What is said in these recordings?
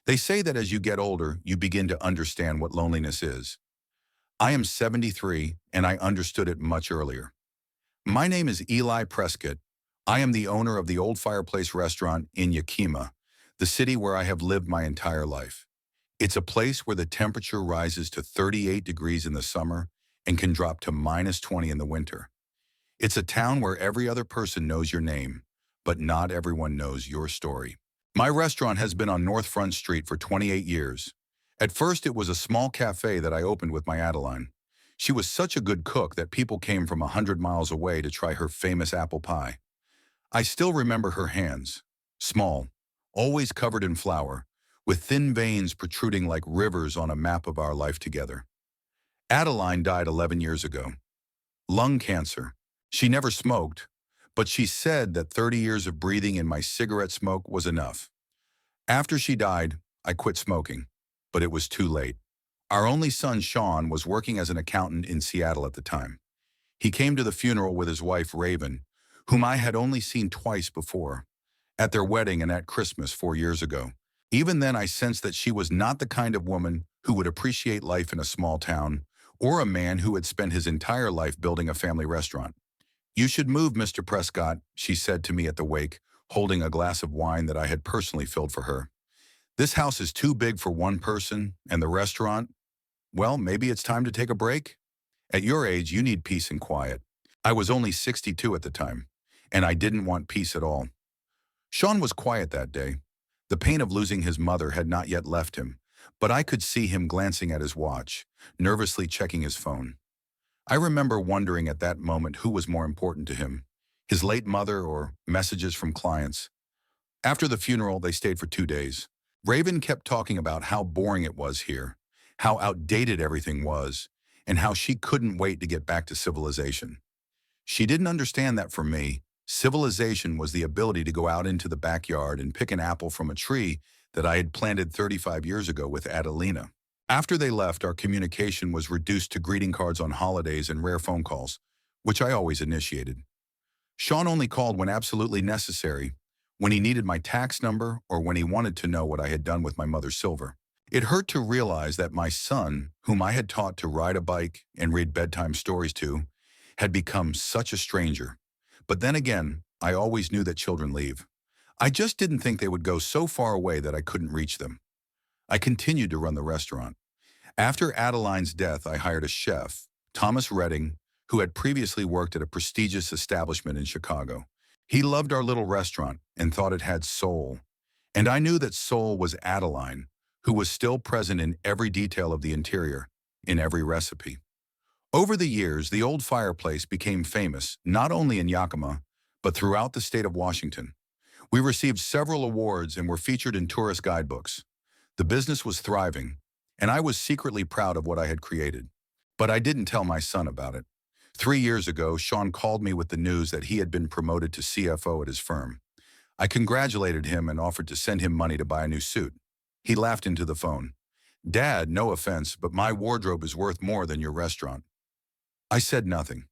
They say that as you get older, you begin to understand what loneliness is. I am 73, and I understood it much earlier. My name is Eli Prescott. I am the owner of the Old Fireplace restaurant in Yakima, the city where I have lived my entire life. It's a place where the temperature rises to 38 degrees in the summer and can drop to -20 in the winter. It's a town where every other person knows your name, but not everyone knows your story. My restaurant has been on North Front Street for 28 years. At first, it was a small cafe that I opened with my Adeline. She was such a good cook that people came from 100 miles away to try her famous apple pie. I still remember her hands, small, always covered in flour, with thin veins protruding like rivers on a map of our life together. Adeline died 11 years ago. Lung cancer. She never smoked, but she said that 30 years of breathing in my cigarette smoke was enough. After she died, I quit smoking, but it was too late. Our only son, Sean, was working as an accountant in Seattle at the time. He came to the funeral with his wife, Raven, whom I had only seen twice before, at their wedding and at Christmas 4 years ago. Even then, I sensed that she was not the kind of woman who would appreciate life in a small town, or a man who had spent his entire life building a family restaurant. "You should move, Mr. Prescott," she said to me at the wake, holding a glass of wine that I had personally filled for her. "This house is too big for one person, and the restaurant, well, maybe it's time to take a break. At your age, you need peace and quiet." I was only 62 at the time, and I didn't want peace at all. Sean was quiet that day. The pain of losing his mother had not yet left him, but I could see him glancing at his watch, nervously checking his phone. I remember wondering at that moment who was more important to him, his late mother or messages from clients. After the funeral, they stayed for 2 days. Raven kept talking about how boring it was here, how outdated everything was, and how she couldn't wait to get back to civilization. She didn't understand that for me, civilization was the ability to go out into the backyard and pick an apple from a tree that I had planted 35 years ago with Adelina. After they left, our communication was reduced to greeting cards on holidays and rare phone calls, which I always initiated. Sean only called when absolutely necessary, when he needed my tax number or when he wanted to know what I had done with my mother's silver. It hurt to realize that my son, whom I had taught to ride a bike and read bedtime stories to, had become such a stranger. But then again, I always knew that children leave. I just didn't think they would go so far away that I couldn't reach them. I continued to run the restaurant. After Adeline's death, I hired a chef, Thomas Redding, who had previously worked at a prestigious establishment in Chicago. He loved our little restaurant and thought it had soul. And I knew that soul was Adeline, who was still present in every detail of the interior, in every recipe. Over the years, the Old Fireplace became famous, not only in Yakima, but throughout the state of Washington. We received several awards and were featured in tourist guidebooks. The business was thriving, and I was secretly proud of what I had created. But I didn't tell my son about it. 3 years ago, Sean called me with the news that he had been promoted to CFO at his firm. I congratulated him and offered to send him money to buy a new suit. He laughed into the phone. "Dad, no offense, but my wardrobe is worth more than your restaurant." I said nothing.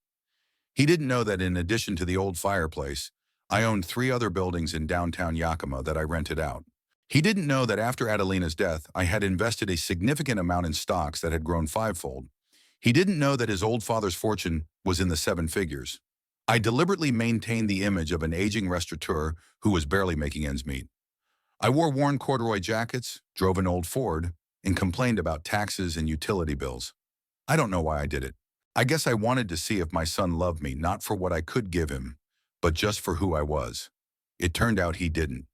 He didn't know that in addition to the Old Fireplace, I owned 3 other buildings in downtown Yakima that I rented out. He didn't know that after Adelina's death, I had invested a significant amount in stocks that had grown fivefold. He didn't know that his old father's fortune was in the 7 figures. I deliberately maintained the image of an aging restaurateur who was barely making ends meet. I wore worn corduroy jackets, drove an old Ford, and complained about taxes and utility bills. I don't know why I did it. I guess I wanted to see if my son loved me not for what I could give him, but just for who I was. It turned out he didn't.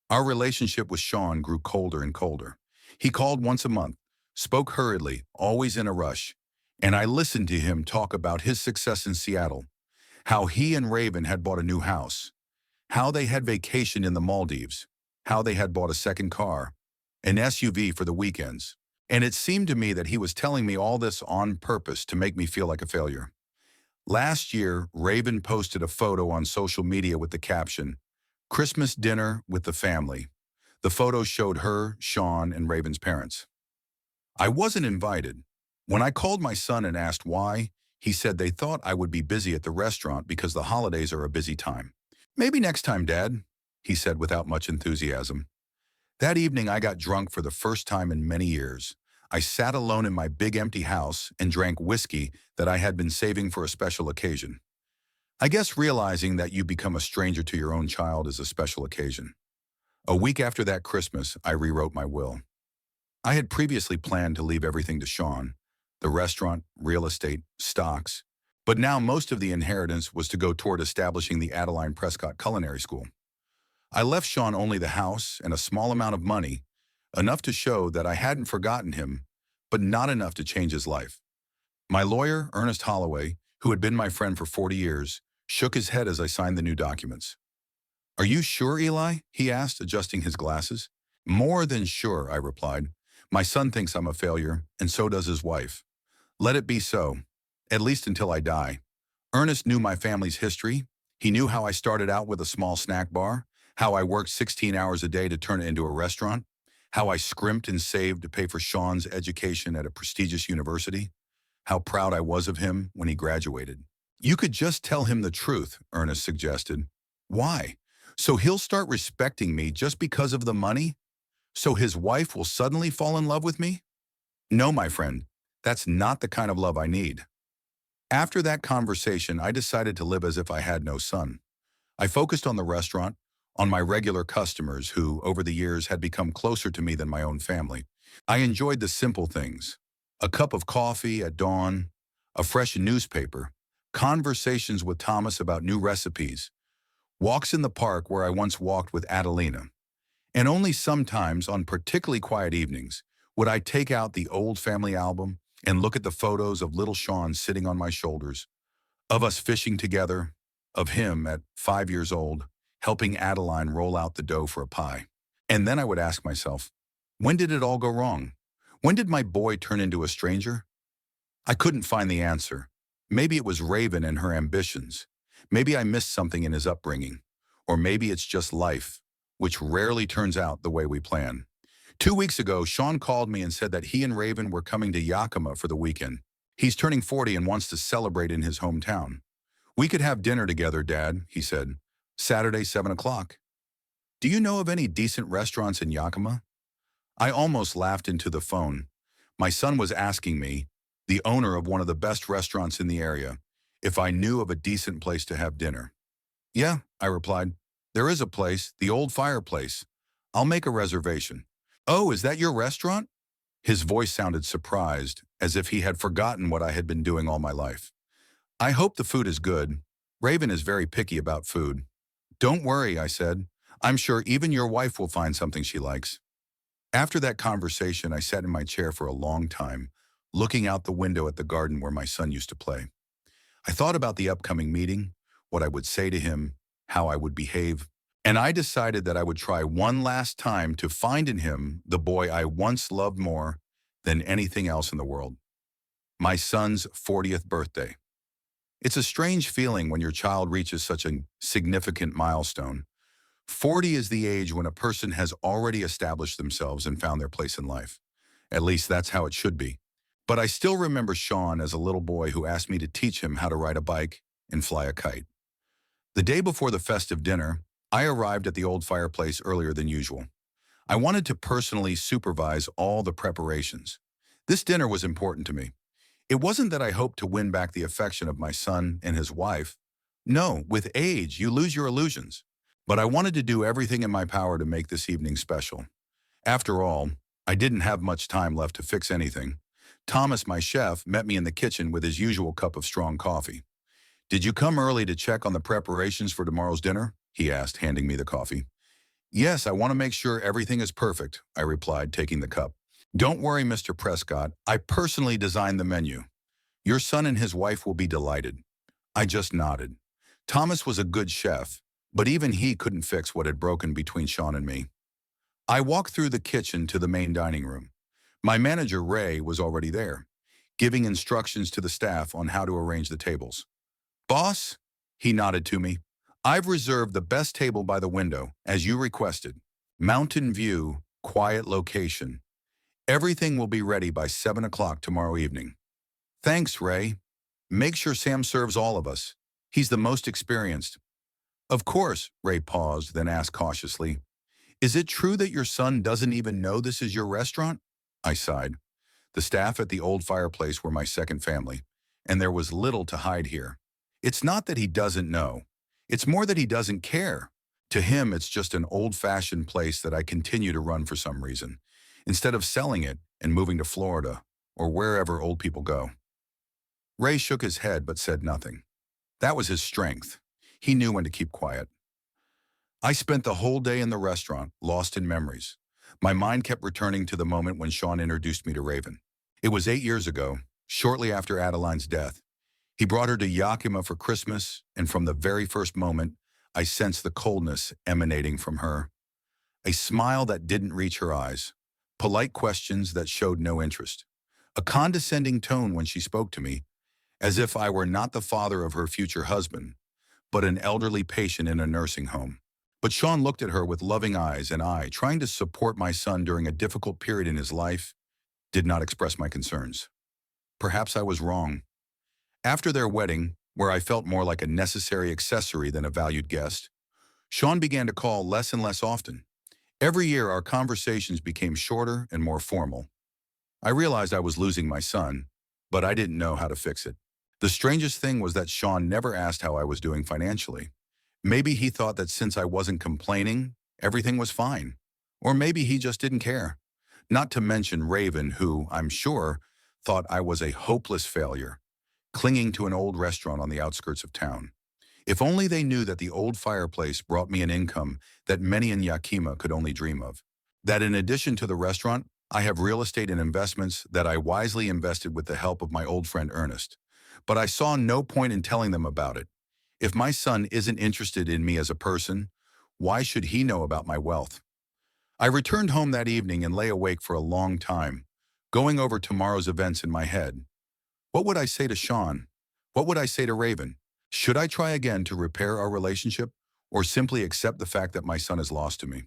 Our relationship with Sean grew colder and colder. He called once a month, spoke hurriedly, always in a rush, and I listened to him talk about his success in Seattle, how he and Raven had bought a new house, how they had vacationed in the Maldives, how they had bought a second car, an SUV for the weekends. And it seemed to me that he was telling me all this on purpose to make me feel like a failure. Last year, Raven posted a photo on social media with the caption, "Christmas dinner with the family." The photo showed her, Sean, and Raven's parents. I wasn't invited. When I called my son and asked why, he said they thought I would be busy at the restaurant because the holidays are a busy time. "Maybe next time, Dad," he said without much enthusiasm. That evening, I got drunk for the first time in many years. I sat alone in my big empty house and drank whiskey that I had been saving for a special occasion. I guess realizing that you become a stranger to your own child is a special occasion. A week after that Christmas, I rewrote my will. I had previously planned to leave everything to Sean, the restaurant, real estate, stocks, but now most of the inheritance was to go toward establishing the Adeline Prescott Culinary School. I left Sean only the house and a small amount of money, enough to show that I hadn't forgotten him, but not enough to change his life. My lawyer, Ernest Holloway, who had been my friend for 40 years, shook his head as I signed the new documents. "Are you sure, Eli?" he asked, adjusting his glasses. "More than sure," I replied. "My son thinks I'm a failure, and so does his wife. Let it be so, at least until I die." Ernest knew my family's history. He knew how I started out with a small snack bar, how I worked 16 hours a day to turn it into a restaurant, how I scrimped and saved to pay for Sean's education at a prestigious university, how proud I was of him when he graduated. "You could just tell him the truth," Ernest suggested. "Why? So he'll start respecting me just because of the money? So his wife will suddenly fall in love with me?" "No, my friend, that's not the kind of love I need." After that conversation, I decided to live as if I had no son. I focused on the restaurant, on my regular customers who, over the years, had become closer to me than my own family. I enjoyed the simple things: a cup of coffee at dawn, a fresh newspaper, conversations with Thomas about new recipes, walks in the park where I once walked with Adelina. And only sometimes, on particularly quiet evenings, would I take out the old family album and look at the photos of little Sean sitting on my shoulders, of us fishing together, of him at 5 years old, helping Adeline roll out the dough for a pie. And then I would ask myself, when did it all go wrong? When did my boy turn into a stranger? I couldn't find the answer. Maybe it was Raven and her ambitions. Maybe I missed something in his upbringing. Or maybe it's just life, which rarely turns out the way we plan. 2 weeks ago, Sean called me and said that he and Raven were coming to Yakima for the weekend. He's turning 40 and wants to celebrate in his hometown. "We could have dinner together, Dad," he said. "Saturday, 7 o'clock. Do you know of any decent restaurants in Yakima?" I almost laughed into the phone. My son was asking me, the owner of one of the best restaurants in the area, if I knew of a decent place to have dinner. "Yeah," I replied. "There is a place, the Old Fireplace. I'll make a reservation." "Oh, is that your restaurant?" His voice sounded surprised, as if he had forgotten what I had been doing all my life. "I hope the food is good. Raven is very picky about food." "Don't worry," I said. "I'm sure even your wife will find something she likes." After that conversation, I sat in my chair for a long time, looking out the window at the garden where my son used to play. I thought about the upcoming meeting, what I would say to him, how I would behave, and I decided that I would try one last time to find in him the boy I once loved more than anything else in the world. My son's 40th birthday. It's a strange feeling when your child reaches such a significant milestone. 40 is the age when a person has already established themselves and found their place in life. At least that's how it should be. But I still remember Sean as a little boy who asked me to teach him how to ride a bike and fly a kite. The day before the festive dinner, I arrived at the Old Fireplace earlier than usual. I wanted to personally supervise all the preparations. This dinner was important to me. It wasn't that I hoped to win back the affection of my son and his wife. No, with age, you lose your illusions. But I wanted to do everything in my power to make this evening special. After all, I didn't have much time left to fix anything. Thomas, my chef, met me in the kitchen with his usual cup of strong coffee. "Did you come early to check on the preparations for tomorrow's dinner?" he asked, handing me the coffee. "Yes, I want to make sure everything is perfect," I replied, taking the cup. "Don't worry, Mr. Prescott. I personally designed the menu. Your son and his wife will be delighted." I just nodded. Thomas was a good chef, but even he couldn't fix what had broken between Sean and me. I walked through the kitchen to the main dining room. My manager, Ray, was already there, giving instructions to the staff on how to arrange the tables. "Boss," he nodded to me, "I've reserved the best table by the window, as you requested. Mountain view, quiet location. Everything will be ready by 7 o'clock tomorrow evening." "Thanks, Ray. Make sure Sam serves all of us. He's the most experienced." "Of course," Ray paused, then asked cautiously, Is it true that your son doesn't even know this is your restaurant? I sighed. The staff at the old fireplace were my second family, and there was little to hide here. It's not that he doesn't know. It's more that he doesn't care. To him, it's just an old-fashioned place that I continue to run for some reason, instead of selling it and moving to Florida or wherever old people go. Ray shook his head but said nothing. That was his strength. He knew when to keep quiet. I spent the whole day in the restaurant, lost in memories. My mind kept returning to the moment when Sean introduced me to Raven. It was 8 years ago, shortly after Adeline's death. He brought her to Yakima for Christmas, and from the very first moment, I sensed the coldness emanating from her. A smile that didn't reach her eyes, polite questions that showed no interest, a condescending tone when she spoke to me, as if I were not the father of her future husband, but an elderly patient in a nursing home. But Sean looked at her with loving eyes, and I, trying to support my son during a difficult period in his life, did not express my concerns. Perhaps I was wrong. After their wedding, where I felt more like a necessary accessory than a valued guest, Sean began to call less and less often. Every year, our conversations became shorter and more formal. I realized I was losing my son, but I didn't know how to fix it. The strangest thing was that Sean never asked how I was doing financially. Maybe he thought that since I wasn't complaining, everything was fine. Or maybe he just didn't care. Not to mention Raven, who, I'm sure, thought I was a hopeless failure, clinging to an old restaurant on the outskirts of town. If only they knew that the old fireplace brought me an income that many in Yakima could only dream of. That in addition to the restaurant, I have real estate and investments that I wisely invested with the help of my old friend Ernest. But I saw no point in telling them about it. If my son isn't interested in me as a person, why should he know about my wealth? I returned home that evening and lay awake for a long time, going over tomorrow's events in my head. What would I say to Sean? What would I say to Raven? Should I try again to repair our relationship, or simply accept the fact that my son is lost to me?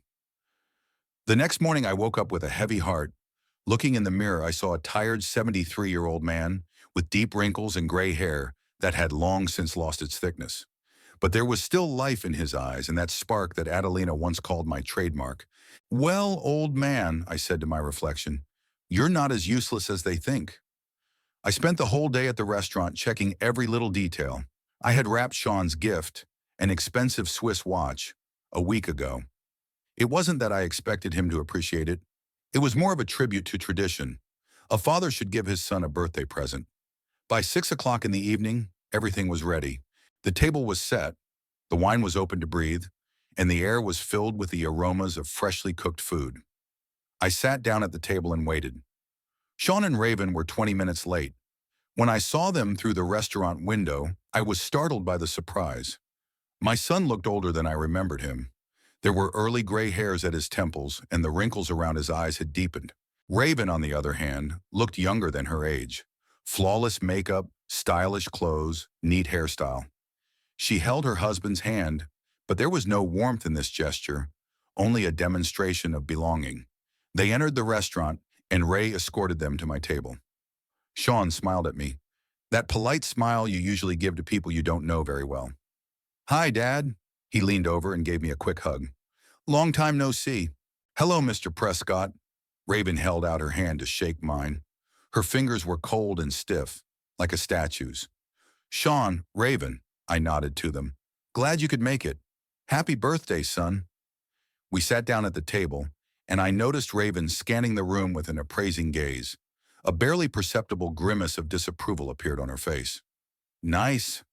The next morning I woke up with a heavy heart. Looking in the mirror, I saw a tired 73-year-old man with deep wrinkles and gray hair that had long since lost its thickness. But there was still life in his eyes and that spark that Adelina once called my trademark. Well, old man, I said to my reflection, you're not as useless as they think. I spent the whole day at the restaurant checking every little detail. I had wrapped Sean's gift, an expensive Swiss watch, a week ago. It wasn't that I expected him to appreciate it. It was more of a tribute to tradition. A father should give his son a birthday present. By 6 o'clock in the evening, everything was ready. The table was set, the wine was open to breathe, and the air was filled with the aromas of freshly cooked food. I sat down at the table and waited. Sean and Raven were 20 minutes late. When I saw them through the restaurant window, I was startled by the surprise. My son looked older than I remembered him. There were early gray hairs at his temples, and the wrinkles around his eyes had deepened. Raven, on the other hand, looked younger than her age. Flawless makeup, stylish clothes, neat hairstyle. She held her husband's hand, but there was no warmth in this gesture, only a demonstration of belonging. They entered the restaurant, and Ray escorted them to my table. Sean smiled at me, that polite smile you usually give to people you don't know very well. Hi, Dad. He leaned over and gave me a quick hug. Long time no see. Hello, Mr. Prescott. Raven held out her hand to shake mine. Her fingers were cold and stiff, like a statue's. Sean, Raven, I nodded to them. Glad you could make it. Happy birthday, son. We sat down at the table, and I noticed Raven scanning the room with an appraising gaze. A barely perceptible grimace of disapproval appeared on her face. Nice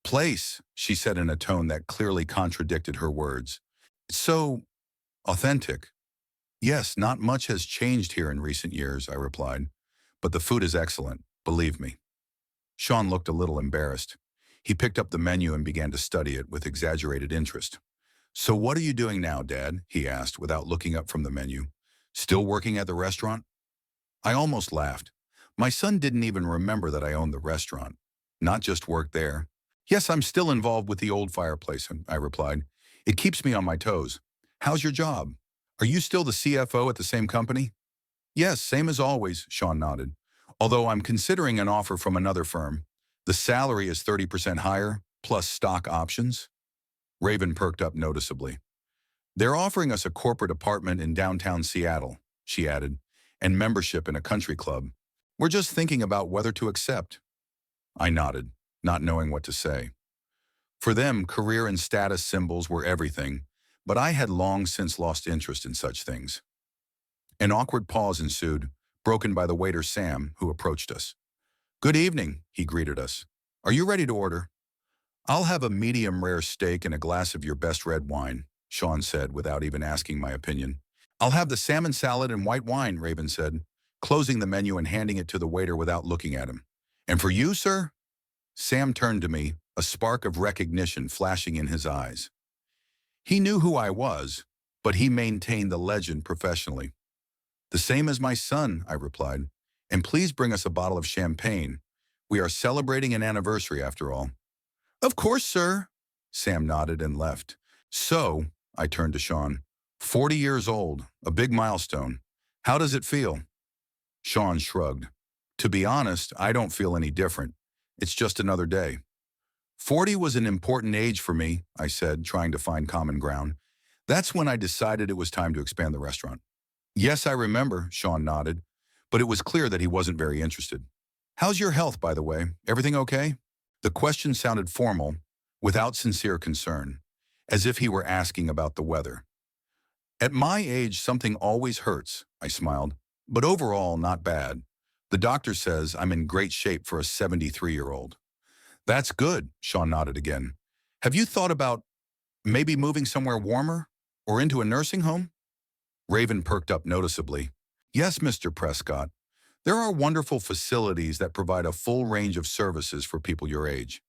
place, she said in a tone that clearly contradicted her words. It's so authentic. Yes, not much has changed here in recent years, I replied, but the food is excellent, believe me. Sean looked a little embarrassed. He picked up the menu and began to study it with exaggerated interest. So what are you doing now, Dad? He asked without looking up from the menu. Still working at the restaurant? I almost laughed. My son didn't even remember that I owned the restaurant, not just worked there. Yes, I'm still involved with the old fireplace, I replied. It keeps me on my toes. How's your job? Are you still the CFO at the same company? Yes, same as always, Sean nodded. Although I'm considering an offer from another firm. The salary is 30% higher, plus stock options. Raven perked up noticeably. They're offering us a corporate apartment in downtown Seattle, she added, and membership in a country club. We're just thinking about whether to accept. I nodded, not knowing what to say. For them, career and status symbols were everything, but I had long since lost interest in such things. An awkward pause ensued, broken by the waiter Sam, who approached us. "Good evening," he greeted us. "Are you ready to order?" "I'll have a medium-rare steak and a glass of your best red wine," Sean said without even asking my opinion. "I'll have the salmon salad and white wine," Raven said, closing the menu and handing it to the waiter without looking at him. "And for you, sir?" Sam turned to me, a spark of recognition flashing in his eyes. He knew who I was, but he maintained the legend professionally. "The same as my son," I replied, "and please bring us a bottle of champagne. We are celebrating an anniversary after all." "Of course, sir." Sam nodded and left. "So," I turned to Sean, 40 years old, a big milestone. How does it feel?" Sean shrugged. "To be honest, I don't feel any different. It's just another day." 40 was an important age for me," I said, trying to find common ground. "That's when I decided it was time to expand the restaurant." "Yes, I remember," Sean nodded, but it was clear that he wasn't very interested. "How's your health, by the way? Everything okay?" The question sounded formal, without sincere concern, as if he were asking about the weather. "At my age, something always hurts," I smiled, "but overall, not bad. The doctor says I'm in great shape for a 73-year-old. "That's good," Sean nodded again. "Have you thought about maybe moving somewhere warmer or into a nursing home?" Raven perked up noticeably. "Yes, Mr. Prescott. There are wonderful facilities that provide a full range of services for people your age.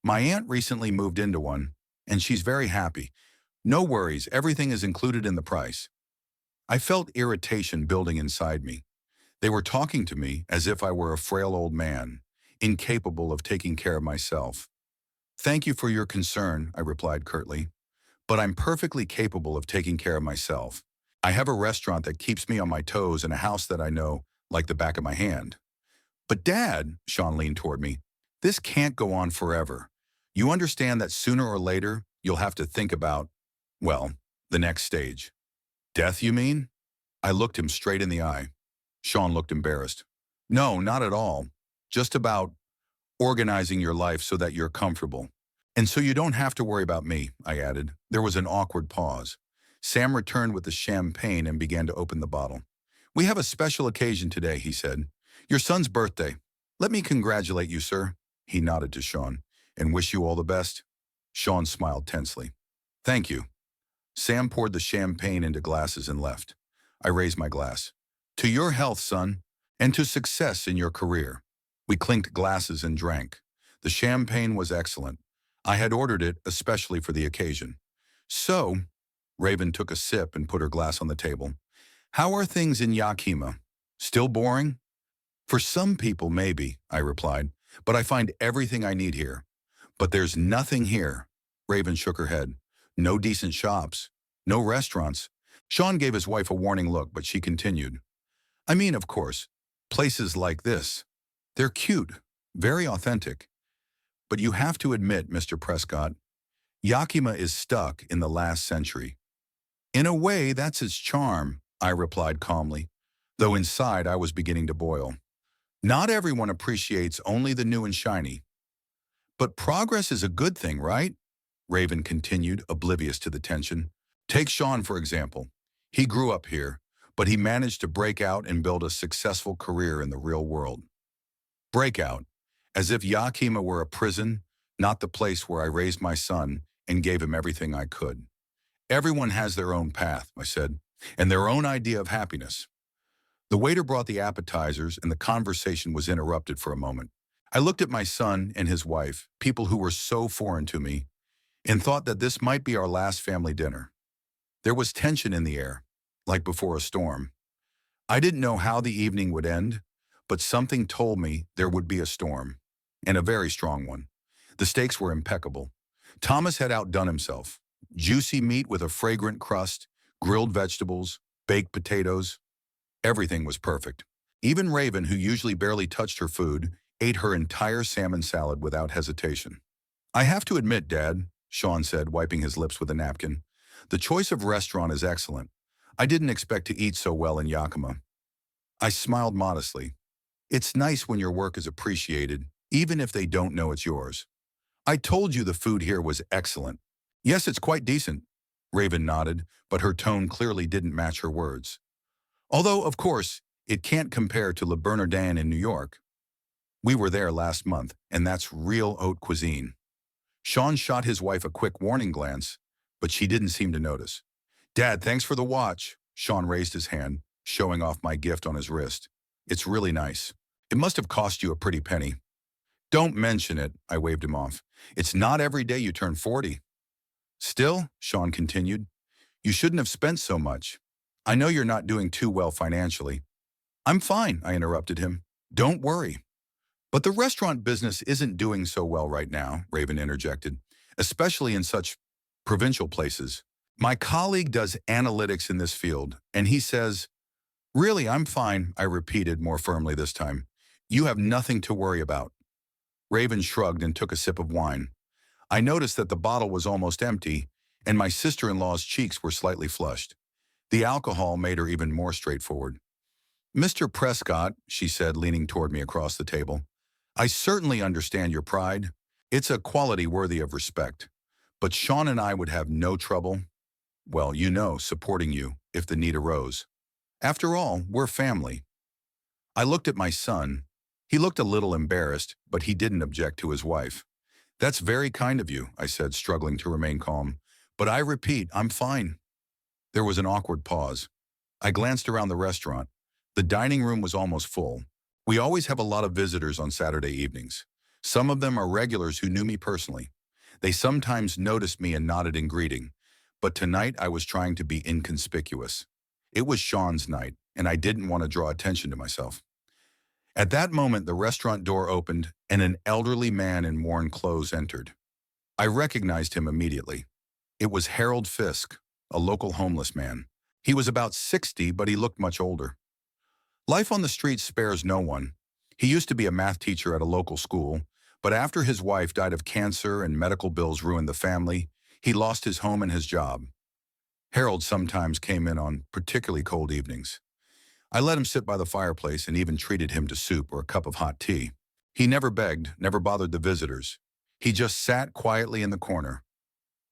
My aunt recently moved into one, and she's very happy. No worries, everything is included in the price." I felt irritation building inside me. They were talking to me as if I were a frail old man, incapable of taking care of myself. "Thank you for your concern," I replied curtly, "but I'm perfectly capable of taking care of myself. I have a restaurant that keeps me on my toes and a house that I know like the back of my hand." "But Dad," Sean leaned toward me, "this can't go on forever. You understand that sooner or later you'll have to think about, well, the next stage." "Death, you mean?" I looked him straight in the eye. Sean looked embarrassed. "No, not at all. Just about organizing your life so that you're comfortable. And so you don't have to worry about me," I added. There was an awkward pause. Sam returned with the champagne and began to open the bottle. "We have a special occasion today," he said. "Your son's birthday. Let me congratulate you, sir." He nodded to Sean. "And wish you all the best." Sean smiled tensely. "Thank you." Sam poured the champagne into glasses and left. I raised my glass. "To your health, son, and to success in your career." We clinked glasses and drank. The champagne was excellent. I had ordered it especially for the occasion. "So," Raven took a sip and put her glass on the table, "how are things in Yakima? Still boring?" "For some people, maybe," I replied, "but I find everything I need here." "But there's nothing here." Raven shook her head. "No decent shops. No restaurants." Sean gave his wife a warning look, but she continued. "I mean, of course, places like this. They're cute, very authentic. But you have to admit, Mr. Prescott, Yakima is stuck in the last century." "In a way, that's its charm," I replied calmly, though inside I was beginning to boil. "Not everyone appreciates only the new and shiny." "But progress is a good thing, right?" Raven continued, oblivious to the tension. "Take Sean, for example. He grew up here, but he managed to break out and build a successful career in the real world. Breakout, as if Yakima were a prison, not the place where I raised my son and gave him everything I could." "Everyone has their own path," I said, "and their own idea of happiness." The waiter brought the appetizers, and the conversation was interrupted for a moment. I looked at my son and his wife, people who were so foreign to me, and thought that this might be our last family dinner. There was tension in the air, like before a storm. I didn't know how the evening would end, but something told me there would be a storm, and a very strong one. The steaks were impeccable. Thomas had outdone himself. Juicy meat with a fragrant crust, grilled vegetables, baked potatoes. Everything was perfect. Even Raven, who usually barely touched her food, ate her entire salmon salad without hesitation. "I have to admit, Dad," Sean said, wiping his lips with a napkin, The choice of restaurant is excellent. I didn't expect to eat so well in Yakima. I smiled modestly. It's nice when your work is appreciated, even if they don't know it's yours. I told you the food here was excellent. Yes, it's quite decent. Raven nodded, but her tone clearly didn't match her words. Although, of course, it can't compare to Le Bernardin in New York. We were there last month, and that's real haute cuisine. Sean shot his wife a quick warning glance, but she didn't seem to notice. Dad, thanks for the watch. Sean raised his hand, showing off my gift on his wrist. It's really nice. It must have cost you a pretty penny. Don't mention it, I waved him off. It's not every day you turn 40. Still, Sean continued, you shouldn't have spent so much. I know you're not doing too well financially. I'm fine, I interrupted him. Don't worry. But the restaurant business isn't doing so well right now, Raven interjected, especially in such provincial places. My colleague does analytics in this field, and he says, really, I'm fine, I repeated more firmly this time. You have nothing to worry about. Raven shrugged and took a sip of wine. I noticed that the bottle was almost empty, and my sister-in-law's cheeks were slightly flushed. The alcohol made her even more straightforward. Mr. Prescott, she said, leaning toward me across the table, I certainly understand your pride. It's a quality worthy of respect. But Sean and I would have no trouble, well, you know, supporting you if the need arose. After all, we're family. I looked at my son. He looked a little embarrassed, but he didn't object to his wife. That's very kind of you, I said, struggling to remain calm. But I repeat, I'm fine. There was an awkward pause. I glanced around the restaurant. The dining room was almost full. We always have a lot of visitors on Saturday evenings. Some of them are regulars who knew me personally. They sometimes noticed me and nodded in greeting. But tonight I was trying to be inconspicuous. It was Sean's night, and I didn't want to draw attention to myself. At that moment, the restaurant door opened, and an elderly man in worn clothes entered. I recognized him immediately. It was Harold Fisk, a local homeless man. He was about 60, but he looked much older. Life on the streets spares no one. He used to be a math teacher at a local school, but after his wife died of cancer and medical bills ruined the family, he lost his home and his job. Harold sometimes came in on particularly cold evenings. I let him sit by the fireplace and even treated him to soup or a cup of hot tea. He never begged, never bothered the visitors. He just sat quietly in the corner,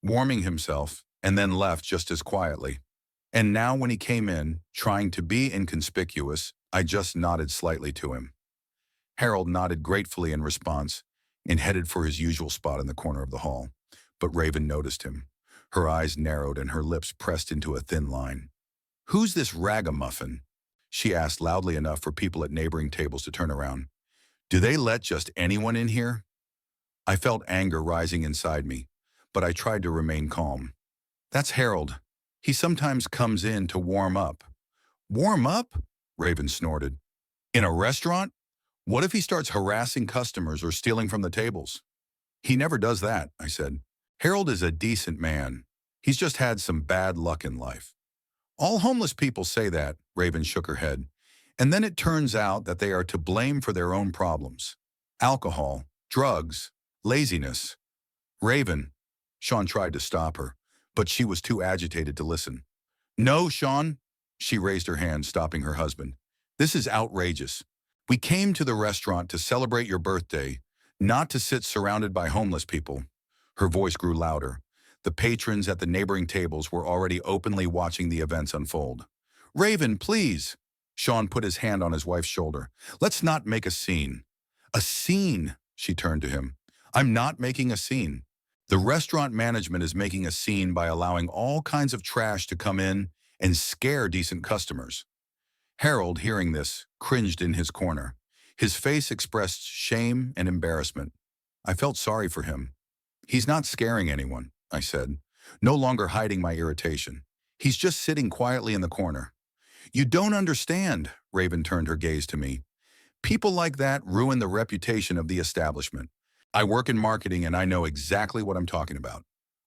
warming himself, and then left just as quietly. And now when he came in, trying to be inconspicuous, I just nodded slightly to him. Harold nodded gratefully in response and headed for his usual spot in the corner of the hall. But Raven noticed him. Her eyes narrowed and her lips pressed into a thin line. Who's this ragamuffin? She asked loudly enough for people at neighboring tables to turn around. Do they let just anyone in here? I felt anger rising inside me, but I tried to remain calm. That's Harold. He sometimes comes in to warm up. Warm up? Raven snorted. In a restaurant? What if he starts harassing customers or stealing from the tables? He never does that, I said. Harold is a decent man. He's just had some bad luck in life. All homeless people say that, Raven shook her head. And then it turns out that they are to blame for their own problems. Alcohol, drugs, laziness. Raven. Sean tried to stop her, but she was too agitated to listen. No, Sean. She raised her hand, stopping her husband. This is outrageous. We came to the restaurant to celebrate your birthday, not to sit surrounded by homeless people. Her voice grew louder. The patrons at the neighboring tables were already openly watching the events unfold. Raven, please. Sean put his hand on his wife's shoulder. Let's not make a scene. A scene, she turned to him. I'm not making a scene. The restaurant management is making a scene by allowing all kinds of trash to come in and scare decent customers. Harold, hearing this, cringed in his corner. His face expressed shame and embarrassment. I felt sorry for him. He's not scaring anyone, I said, no longer hiding my irritation. He's just sitting quietly in the corner. You don't understand, Raven turned her gaze to me. People like that ruin the reputation of the establishment. I work in marketing and I know exactly what I'm talking about.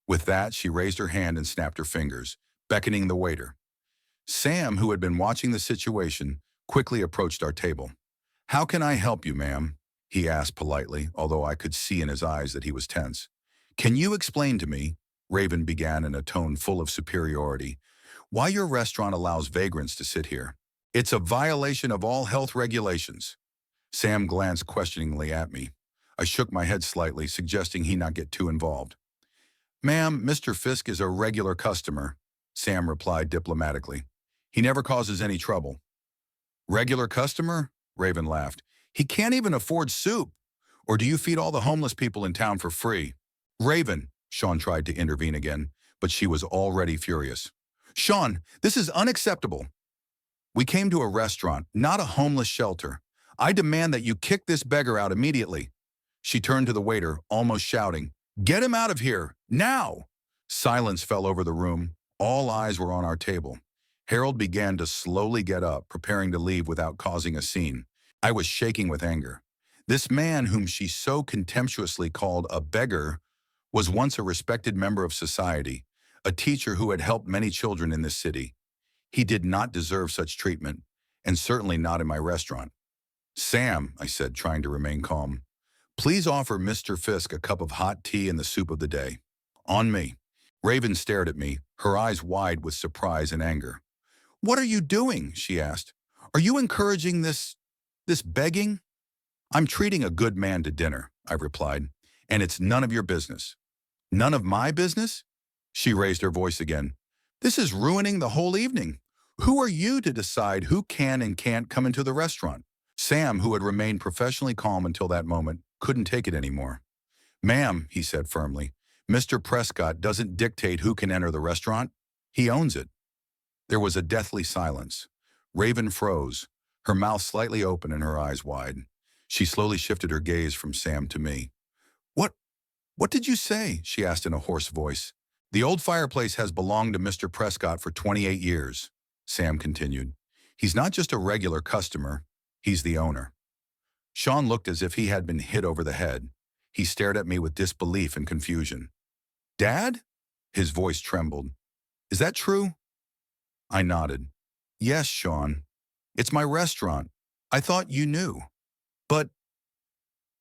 With that, she raised her hand and snapped her fingers, beckoning the waiter. Sam, who had been watching the situation, quickly approached our table. How can I help you, ma'am? He asked politely, although I could see in his eyes that he was tense. Can you explain to me? Raven began in a tone full of superiority. Why your restaurant allows vagrants to sit here? It's a violation of all health regulations. Sam glanced questioningly at me. I shook my head slightly, suggesting he not get too involved. Ma'am, Mr. Fisk is a regular customer, Sam replied diplomatically. He never causes any trouble. Regular customer? Raven laughed. He can't even afford soup. Or do you feed all the homeless people in town for free? Raven, Sean tried to intervene again, but she was already furious. Sean, this is unacceptable. We came to a restaurant, not a homeless shelter. I demand that you kick this beggar out immediately. She turned to the waiter, almost shouting, Get him out of here, now! Silence fell over the room. All eyes were on our table. Harold began to slowly get up, preparing to leave without causing a scene. I was shaking with anger. This man, whom she so contemptuously called a beggar, was once a respected member of society, a teacher who had helped many children in this city. He did not deserve such treatment, and certainly not in my restaurant. Sam, I said, trying to remain calm, please offer Mr. Fisk a cup of hot tea and the soup of the day. On me. Raven stared at me, her eyes wide with surprise and anger. What are you doing? She asked. Are you encouraging this begging? I'm treating a good man to dinner, I replied, and it's none of your business. None of my business? She raised her voice again. This is ruining the whole evening. Who are you to decide who can and can't come into the restaurant? Sam, who had remained professionally calm until that moment, couldn't take it anymore. Ma'am, he said firmly, Mr. Prescott doesn't dictate who can enter the restaurant. He owns it. There was a deathly silence. Raven froze, her mouth slightly open and her eyes wide. She slowly shifted her gaze from Sam to me. What did you say? She asked in a hoarse voice. The old fireplace has belonged to Mr. Prescott for 28 years, Sam continued. He's not just a regular customer, he's the owner. Sean looked as if he had been hit over the head. He stared at me with disbelief and confusion. Dad? His voice trembled. Is that true? I nodded. Yes, Sean. It's my restaurant. I thought you knew. But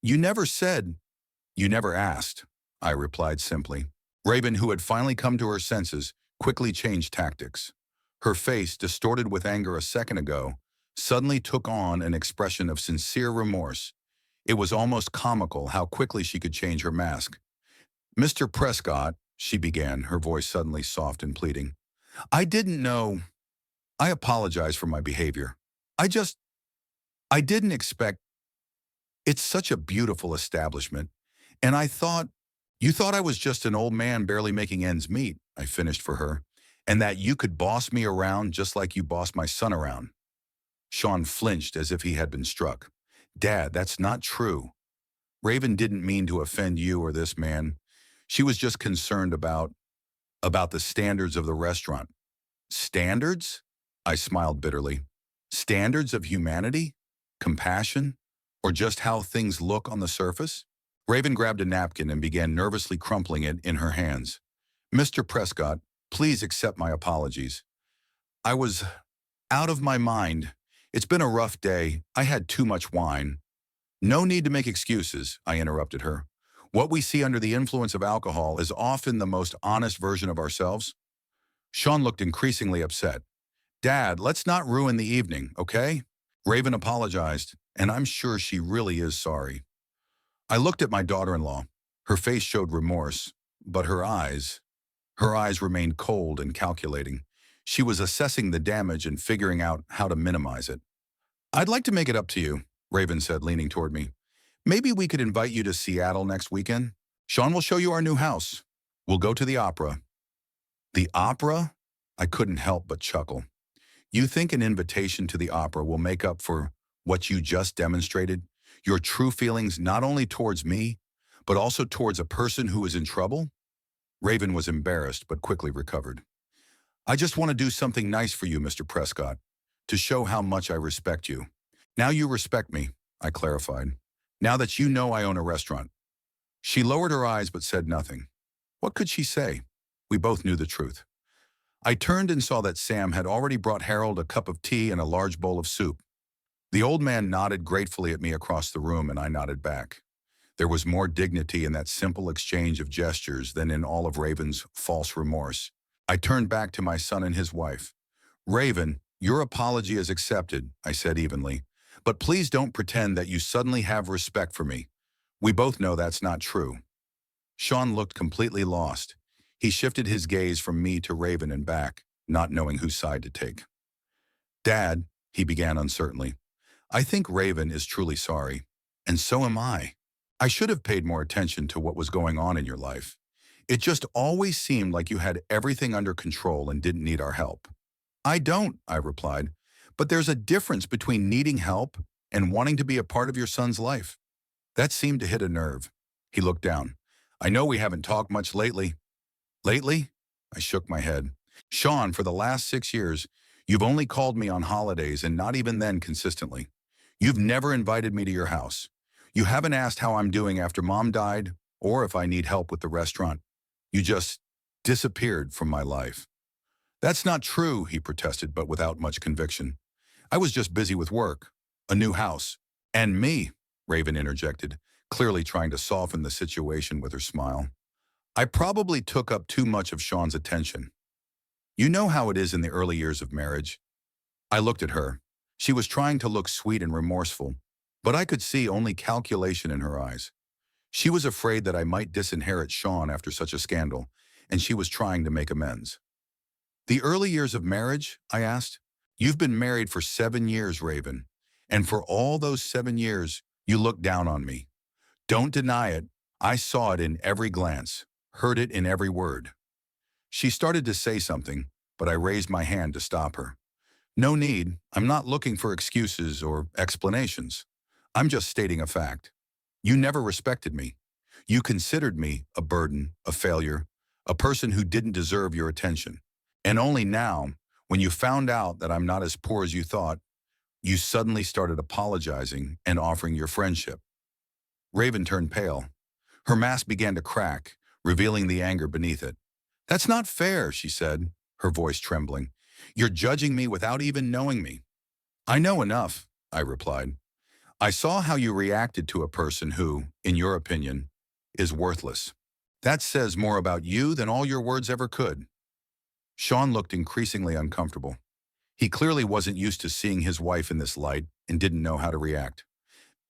you never said. You never asked, I replied simply. Raven, who had finally come to her senses, quickly changed tactics. Her face, distorted with anger a second ago, suddenly took on an expression of sincere remorse. It was almost comical how quickly she could change her mask. Mr. Prescott, she began, her voice suddenly soft and pleading. I didn't know. I apologize for my behavior. I didn't expect. It's such a beautiful establishment. And you thought I was just an old man barely making ends meet, I finished for her, and that you could boss me around just like you bossed my son around. Sean flinched as if he had been struck. Dad, that's not true. Raven didn't mean to offend you or this man. She was just concerned about the standards of the restaurant. Standards? I smiled bitterly. Standards of humanity? Compassion? Or just how things look on the surface? Raven grabbed a napkin and began nervously crumpling it in her hands. Mr. Prescott, please accept my apologies. I was out of my mind. It's been a rough day. I had too much wine. No need to make excuses, I interrupted her. What we see under the influence of alcohol is often the most honest version of ourselves. Sean looked increasingly upset. Dad, let's not ruin the evening, okay? Raven apologized, and I'm sure she really is sorry. I looked at my daughter-in-law. Her face showed remorse, but her eyes remained cold and calculating. She was assessing the damage and figuring out how to minimize it. I'd like to make it up to you, Raven said, leaning toward me. Maybe we could invite you to Seattle next weekend. Sean will show you our new house. We'll go to the opera. The opera? I couldn't help but chuckle. You think an invitation to the opera will make up for what you just demonstrated? Your true feelings not only towards me, but also towards a person who is in trouble? Raven was embarrassed, but quickly recovered. I just want to do something nice for you, Mr. Prescott, to show how much I respect you. Now you respect me, I clarified. Now that you know I own a restaurant. She lowered her eyes but said nothing. What could she say? We both knew the truth. I turned and saw that Sam had already brought Harold a cup of tea and a large bowl of soup. The old man nodded gratefully at me across the room, and I nodded back. There was more dignity in that simple exchange of gestures than in all of Raven's false remorse. I turned back to my son and his wife. Raven, your apology is accepted, I said evenly. But please don't pretend that you suddenly have respect for me. We both know that's not true. Sean looked completely lost. He shifted his gaze from me to Raven and back, not knowing whose side to take. Dad, he began uncertainly, I think Raven is truly sorry. And so am I. I should have paid more attention to what was going on in your life. It just always seemed like you had everything under control and didn't need our help. I don't, I replied, but there's a difference between needing help and wanting to be a part of your son's life. That seemed to hit a nerve. He looked down. I know we haven't talked much lately. Lately? I shook my head. Sean, for the last 6 years, you've only called me on holidays and not even then consistently. You've never invited me to your house. You haven't asked how I'm doing after Mom died or if I need help with the restaurant. You just disappeared from my life. That's not true, he protested, but without much conviction. I was just busy with work, a new house, and me, Raven interjected, clearly trying to soften the situation with her smile. I probably took up too much of Sean's attention. You know how it is in the early years of marriage. I looked at her. She was trying to look sweet and remorseful, but I could see only calculation in her eyes. She was afraid that I might disinherit Sean after such a scandal, and she was trying to make amends. The early years of marriage? I asked. You've been married for 7 years, Raven, and for all those 7 years, you looked down on me. Don't deny it. I saw it in every glance, heard it in every word. She started to say something, but I raised my hand to stop her. No need. I'm not looking for excuses or explanations. I'm just stating a fact. You never respected me. You considered me a burden, a failure, a person who didn't deserve your attention. And only now, when you found out that I'm not as poor as you thought, you suddenly started apologizing and offering your friendship. Raven turned pale. Her mask began to crack, revealing the anger beneath it. That's not fair, she said, her voice trembling. You're judging me without even knowing me. I know enough, I replied. I saw how you reacted to a person who, in your opinion, is worthless. That says more about you than all your words ever could. Sean looked increasingly uncomfortable. He clearly wasn't used to seeing his wife in this light and didn't know how to react.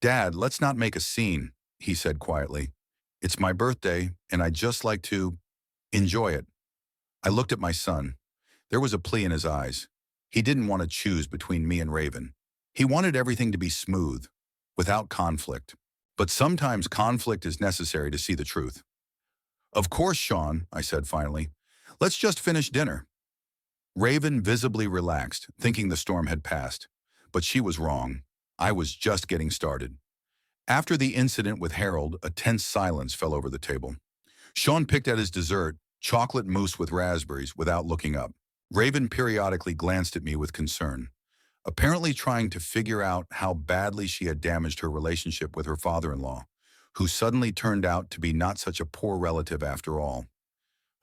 Dad, let's not make a scene, he said quietly. It's my birthday, and I'd just like to enjoy it. I looked at my son. There was a plea in his eyes. He didn't want to choose between me and Raven. He wanted everything to be smooth, without conflict. But sometimes conflict is necessary to see the truth. Of course, Sean, I said finally. Let's just finish dinner. Raven visibly relaxed, thinking the storm had passed. But she was wrong. I was just getting started. After the incident with Harold, a tense silence fell over the table. Sean picked at his dessert, chocolate mousse with raspberries, without looking up. Raven periodically glanced at me with concern, apparently trying to figure out how badly she had damaged her relationship with her father-in-law, who suddenly turned out to be not such a poor relative after all.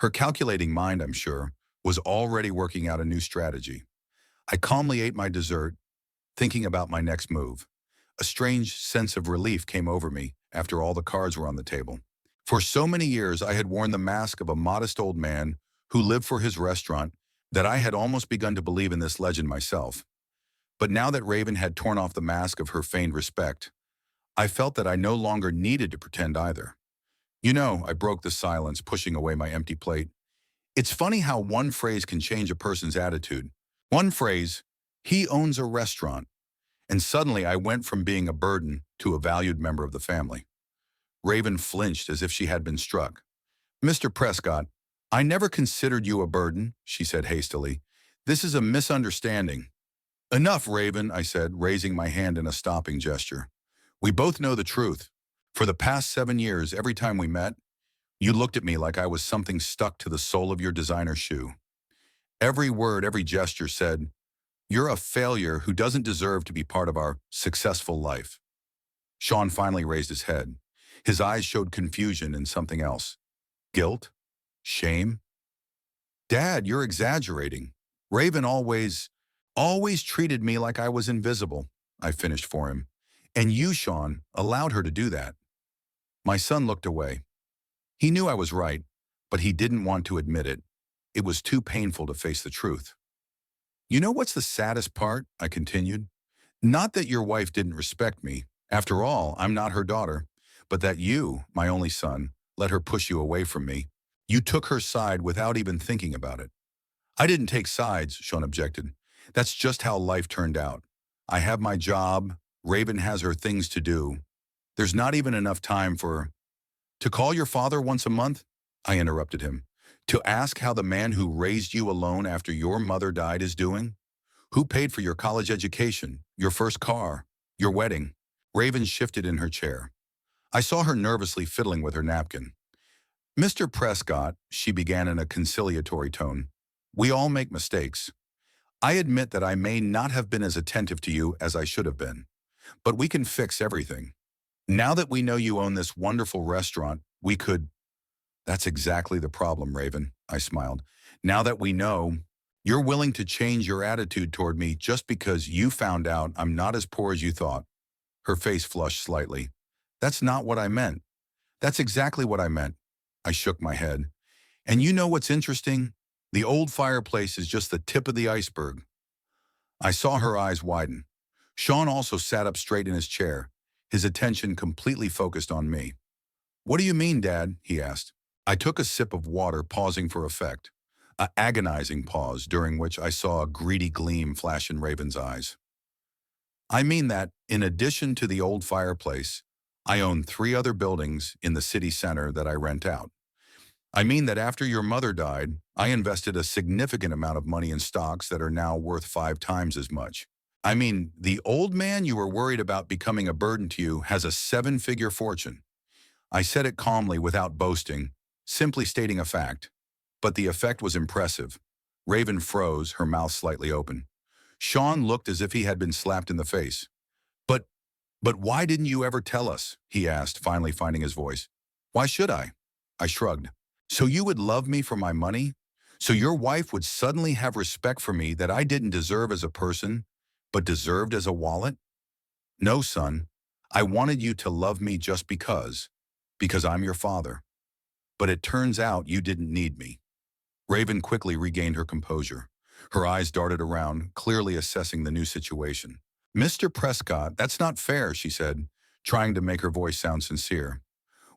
Her calculating mind, I'm sure, was already working out a new strategy. I calmly ate my dessert, thinking about my next move. A strange sense of relief came over me after all the cards were on the table. For so many years, I had worn the mask of a modest old man who lived for his restaurant that I had almost begun to believe in this legend myself. But now that Raven had torn off the mask of her feigned respect, I felt that I no longer needed to pretend either. You know, I broke the silence, pushing away my empty plate. It's funny how one phrase can change a person's attitude. One phrase, he owns a restaurant, and suddenly I went from being a burden to a valued member of the family. Raven flinched as if she had been struck. Mr. Prescott, I never considered you a burden, she said hastily. This is a misunderstanding. Enough, Raven, I said, raising my hand in a stopping gesture. We both know the truth. For the past 7 years, every time we met, you looked at me like I was something stuck to the sole of your designer shoe. Every word, every gesture said, you're a failure who doesn't deserve to be part of our successful life. Sean finally raised his head. His eyes showed confusion and something else. Guilt? Shame? Dad, you're exaggerating. Raven always treated me like I was invisible, I finished for him. And you, Sean, allowed her to do that. My son looked away. He knew I was right, but he didn't want to admit it. It was too painful to face the truth. You know what's the saddest part? I continued. Not that your wife didn't respect me. After all, I'm not her daughter. But that you, my only son, let her push you away from me. You took her side without even thinking about it. I didn't take sides, Sean objected. That's just how life turned out. I have my job. Raven has her things to do. There's not even enough time for... To call your father once a month? I interrupted him. To ask how the man who raised you alone after your mother died is doing? Who paid for your college education, your first car, your wedding? Raven shifted in her chair. I saw her nervously fiddling with her napkin. Mr. Prescott, she began in a conciliatory tone, we all make mistakes. I admit that I may not have been as attentive to you as I should have been, but we can fix everything. Now that we know you own this wonderful restaurant, we could... That's exactly the problem, Raven, I smiled. Now that we know, you're willing to change your attitude toward me just because you found out I'm not as poor as you thought. Her face flushed slightly. That's not what I meant. That's exactly what I meant. I shook my head. And you know what's interesting? The old fireplace is just the tip of the iceberg. I saw her eyes widen. Sean also sat up straight in his chair, his attention completely focused on me. What do you mean, Dad? He asked. I took a sip of water, pausing for effect. An agonizing pause during which I saw a greedy gleam flash in Raven's eyes. I mean that, in addition to the old fireplace, I own 3 other buildings in the city center that I rent out. I mean that after your mother died, I invested a significant amount of money in stocks that are now worth 5 times as much. I mean, the old man you were worried about becoming a burden to you has a 7-figure fortune. I said it calmly without boasting, simply stating a fact. But the effect was impressive. Raven froze, her mouth slightly open. Sean looked as if he had been slapped in the face. But, but why didn't you ever tell us? He asked, finally finding his voice. Why should I? I shrugged. So you would love me for my money? So your wife would suddenly have respect for me that I didn't deserve as a person, but deserved as a wallet? No, son. I wanted you to love me just because I'm your father. But it turns out you didn't need me. Raven quickly regained her composure. Her eyes darted around, clearly assessing the new situation. Mr. Prescott, that's not fair, she said, trying to make her voice sound sincere.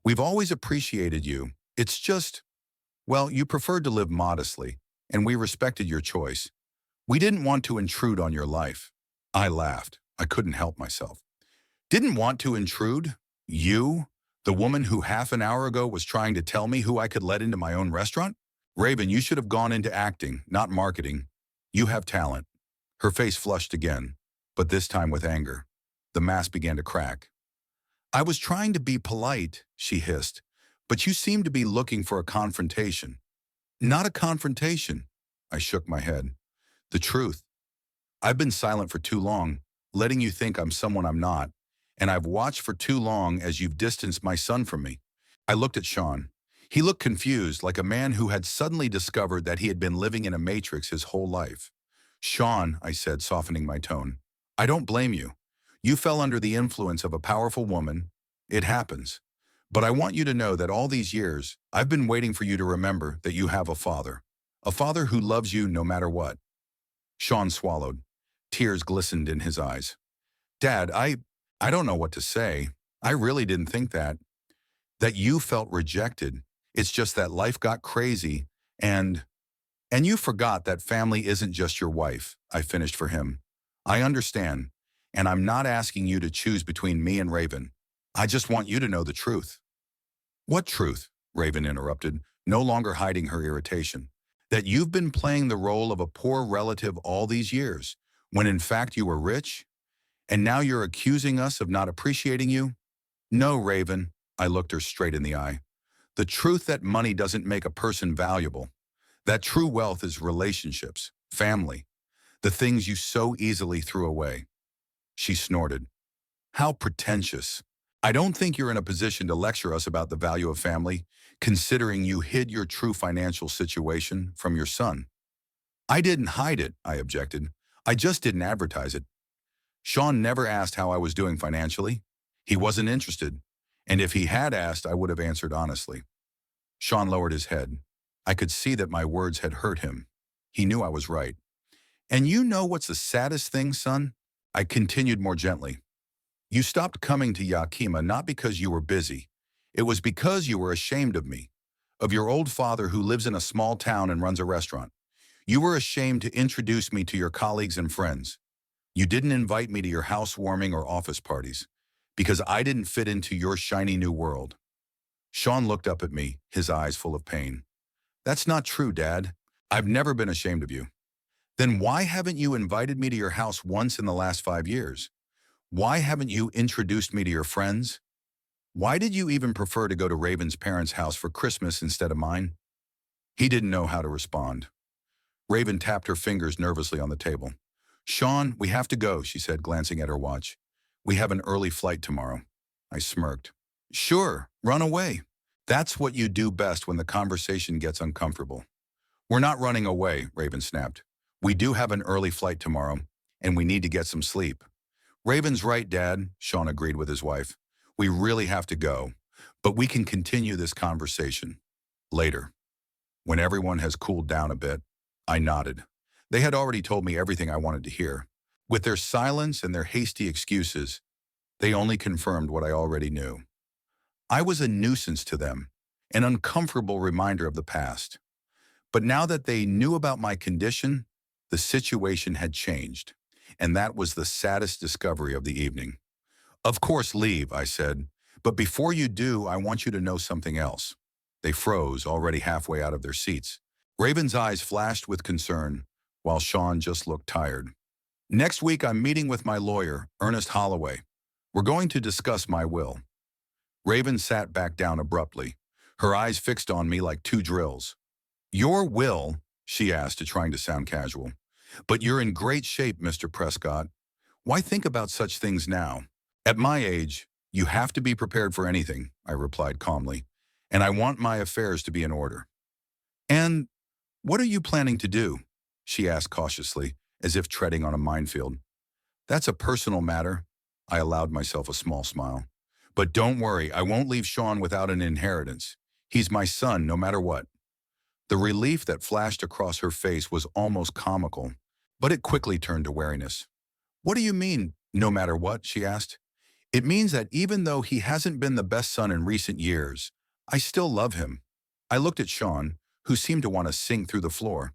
We've always appreciated you. It's just, well, you preferred to live modestly, and we respected your choice. We didn't want to intrude on your life. I laughed. I couldn't help myself. Didn't want to intrude? You? The woman who half an hour ago was trying to tell me who I could let into my own restaurant? Raven, you should have gone into acting, not marketing. You have talent. Her face flushed again, but this time with anger. The mask began to crack. I was trying to be polite, she hissed, but you seem to be looking for a confrontation. Not a confrontation. I shook my head. The truth. I've been silent for too long, letting you think I'm someone I'm not, and I've watched for too long as you've distanced my son from me. I looked at Sean. He looked confused, like a man who had suddenly discovered that he had been living in a matrix his whole life. Sean, I said, softening my tone, I don't blame you. You fell under the influence of a powerful woman. It happens. But I want you to know that all these years, I've been waiting for you to remember that you have a father who loves you no matter what. Sean swallowed. Tears glistened in his eyes. Dad, I don't know what to say. I really didn't think that you felt rejected. It's just that life got crazy, and you forgot that family isn't just your wife, I finished for him. I understand, and I'm not asking you to choose between me and Raven. I just want you to know the truth. What truth? Raven interrupted, no longer hiding her irritation. That you've been playing the role of a poor relative all these years, when in fact you were rich? And now you're accusing us of not appreciating you? No, Raven, I looked her straight in the eye. The truth that money doesn't make a person valuable. That true wealth is relationships, family, the things you so easily threw away. She snorted. How pretentious. I don't think you're in a position to lecture us about the value of family, considering you hid your true financial situation from your son. I didn't hide it, I objected. I just didn't advertise it. Sean never asked how I was doing financially. He wasn't interested. And if he had asked, I would have answered honestly. Sean lowered his head. I could see that my words had hurt him. He knew I was right. And you know what's the saddest thing, son? I continued more gently. You stopped coming to Yakima not because you were busy. It was because you were ashamed of me, of your old father who lives in a small town and runs a restaurant. You were ashamed to introduce me to your colleagues and friends. You didn't invite me to your housewarming or office parties because I didn't fit into your shiny new world. Sean looked up at me, his eyes full of pain. That's not true, Dad. I've never been ashamed of you. Then why haven't you invited me to your house once in the last 5 years? Why haven't you introduced me to your friends? Why did you even prefer to go to Raven's parents' house for Christmas instead of mine? He didn't know how to respond. Raven tapped her fingers nervously on the table. Sean, we have to go, she said, glancing at her watch. We have an early flight tomorrow. I smirked. Sure, run away. That's what you do best when the conversation gets uncomfortable. We're not running away, Raven snapped. We do have an early flight tomorrow, and we need to get some sleep. Raven's right, Dad, Sean agreed with his wife. We really have to go, but we can continue this conversation later. When everyone has cooled down a bit, I nodded. They had already told me everything I wanted to hear. With their silence and their hasty excuses, they only confirmed what I already knew. I was a nuisance to them, an uncomfortable reminder of the past. But now that they knew about my condition, the situation had changed, and that was the saddest discovery of the evening. Of course, leave, I said, but before you do, I want you to know something else. They froze, already halfway out of their seats. Raven's eyes flashed with concern, while Sean just looked tired. Next week, I'm meeting with my lawyer, Ernest Holloway. We're going to discuss my will. Raven sat back down abruptly, her eyes fixed on me like two drills. Your will? She asked, trying to sound casual. But you're in great shape, Mr. Prescott. Why think about such things now? At my age, you have to be prepared for anything, I replied calmly, and I want my affairs to be in order. And what are you planning to do? She asked cautiously, as if treading on a minefield. That's a personal matter. I allowed myself a small smile. But don't worry, I won't leave Sean without an inheritance. He's my son, no matter what. The relief that flashed across her face was almost comical, but it quickly turned to wariness. What do you mean, no matter what? She asked. It means that even though he hasn't been the best son in recent years, I still love him. I looked at Sean, who seemed to want to sink through the floor.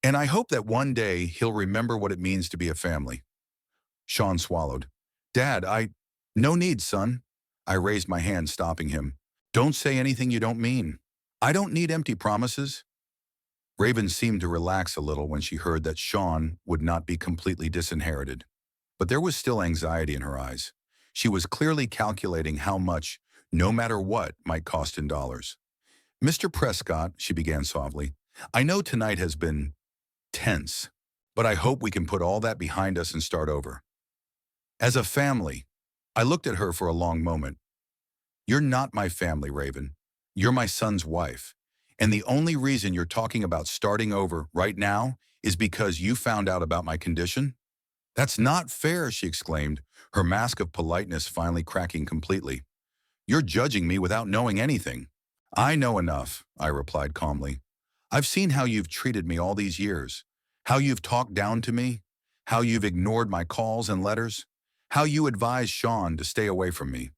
And I hope that one day he'll remember what it means to be a family. Sean swallowed. Dad, No need, son. I raised my hand, stopping him. Don't say anything you don't mean. I don't need empty promises. Raven seemed to relax a little when she heard that Sean would not be completely disinherited. But there was still anxiety in her eyes. She was clearly calculating how much, no matter what, might cost in dollars. Mr. Prescott, she began softly, I know tonight has been tense, but I hope we can put all that behind us and start over. As a family, I looked at her for a long moment. You're not my family, Raven. You're my son's wife. And the only reason you're talking about starting over right now is because you found out about my condition? That's not fair, she exclaimed, her mask of politeness finally cracking completely. You're judging me without knowing anything. I know enough, I replied calmly. I've seen how you've treated me all these years, how you've talked down to me, how you've ignored my calls and letters, how you advised Sean to stay away from me.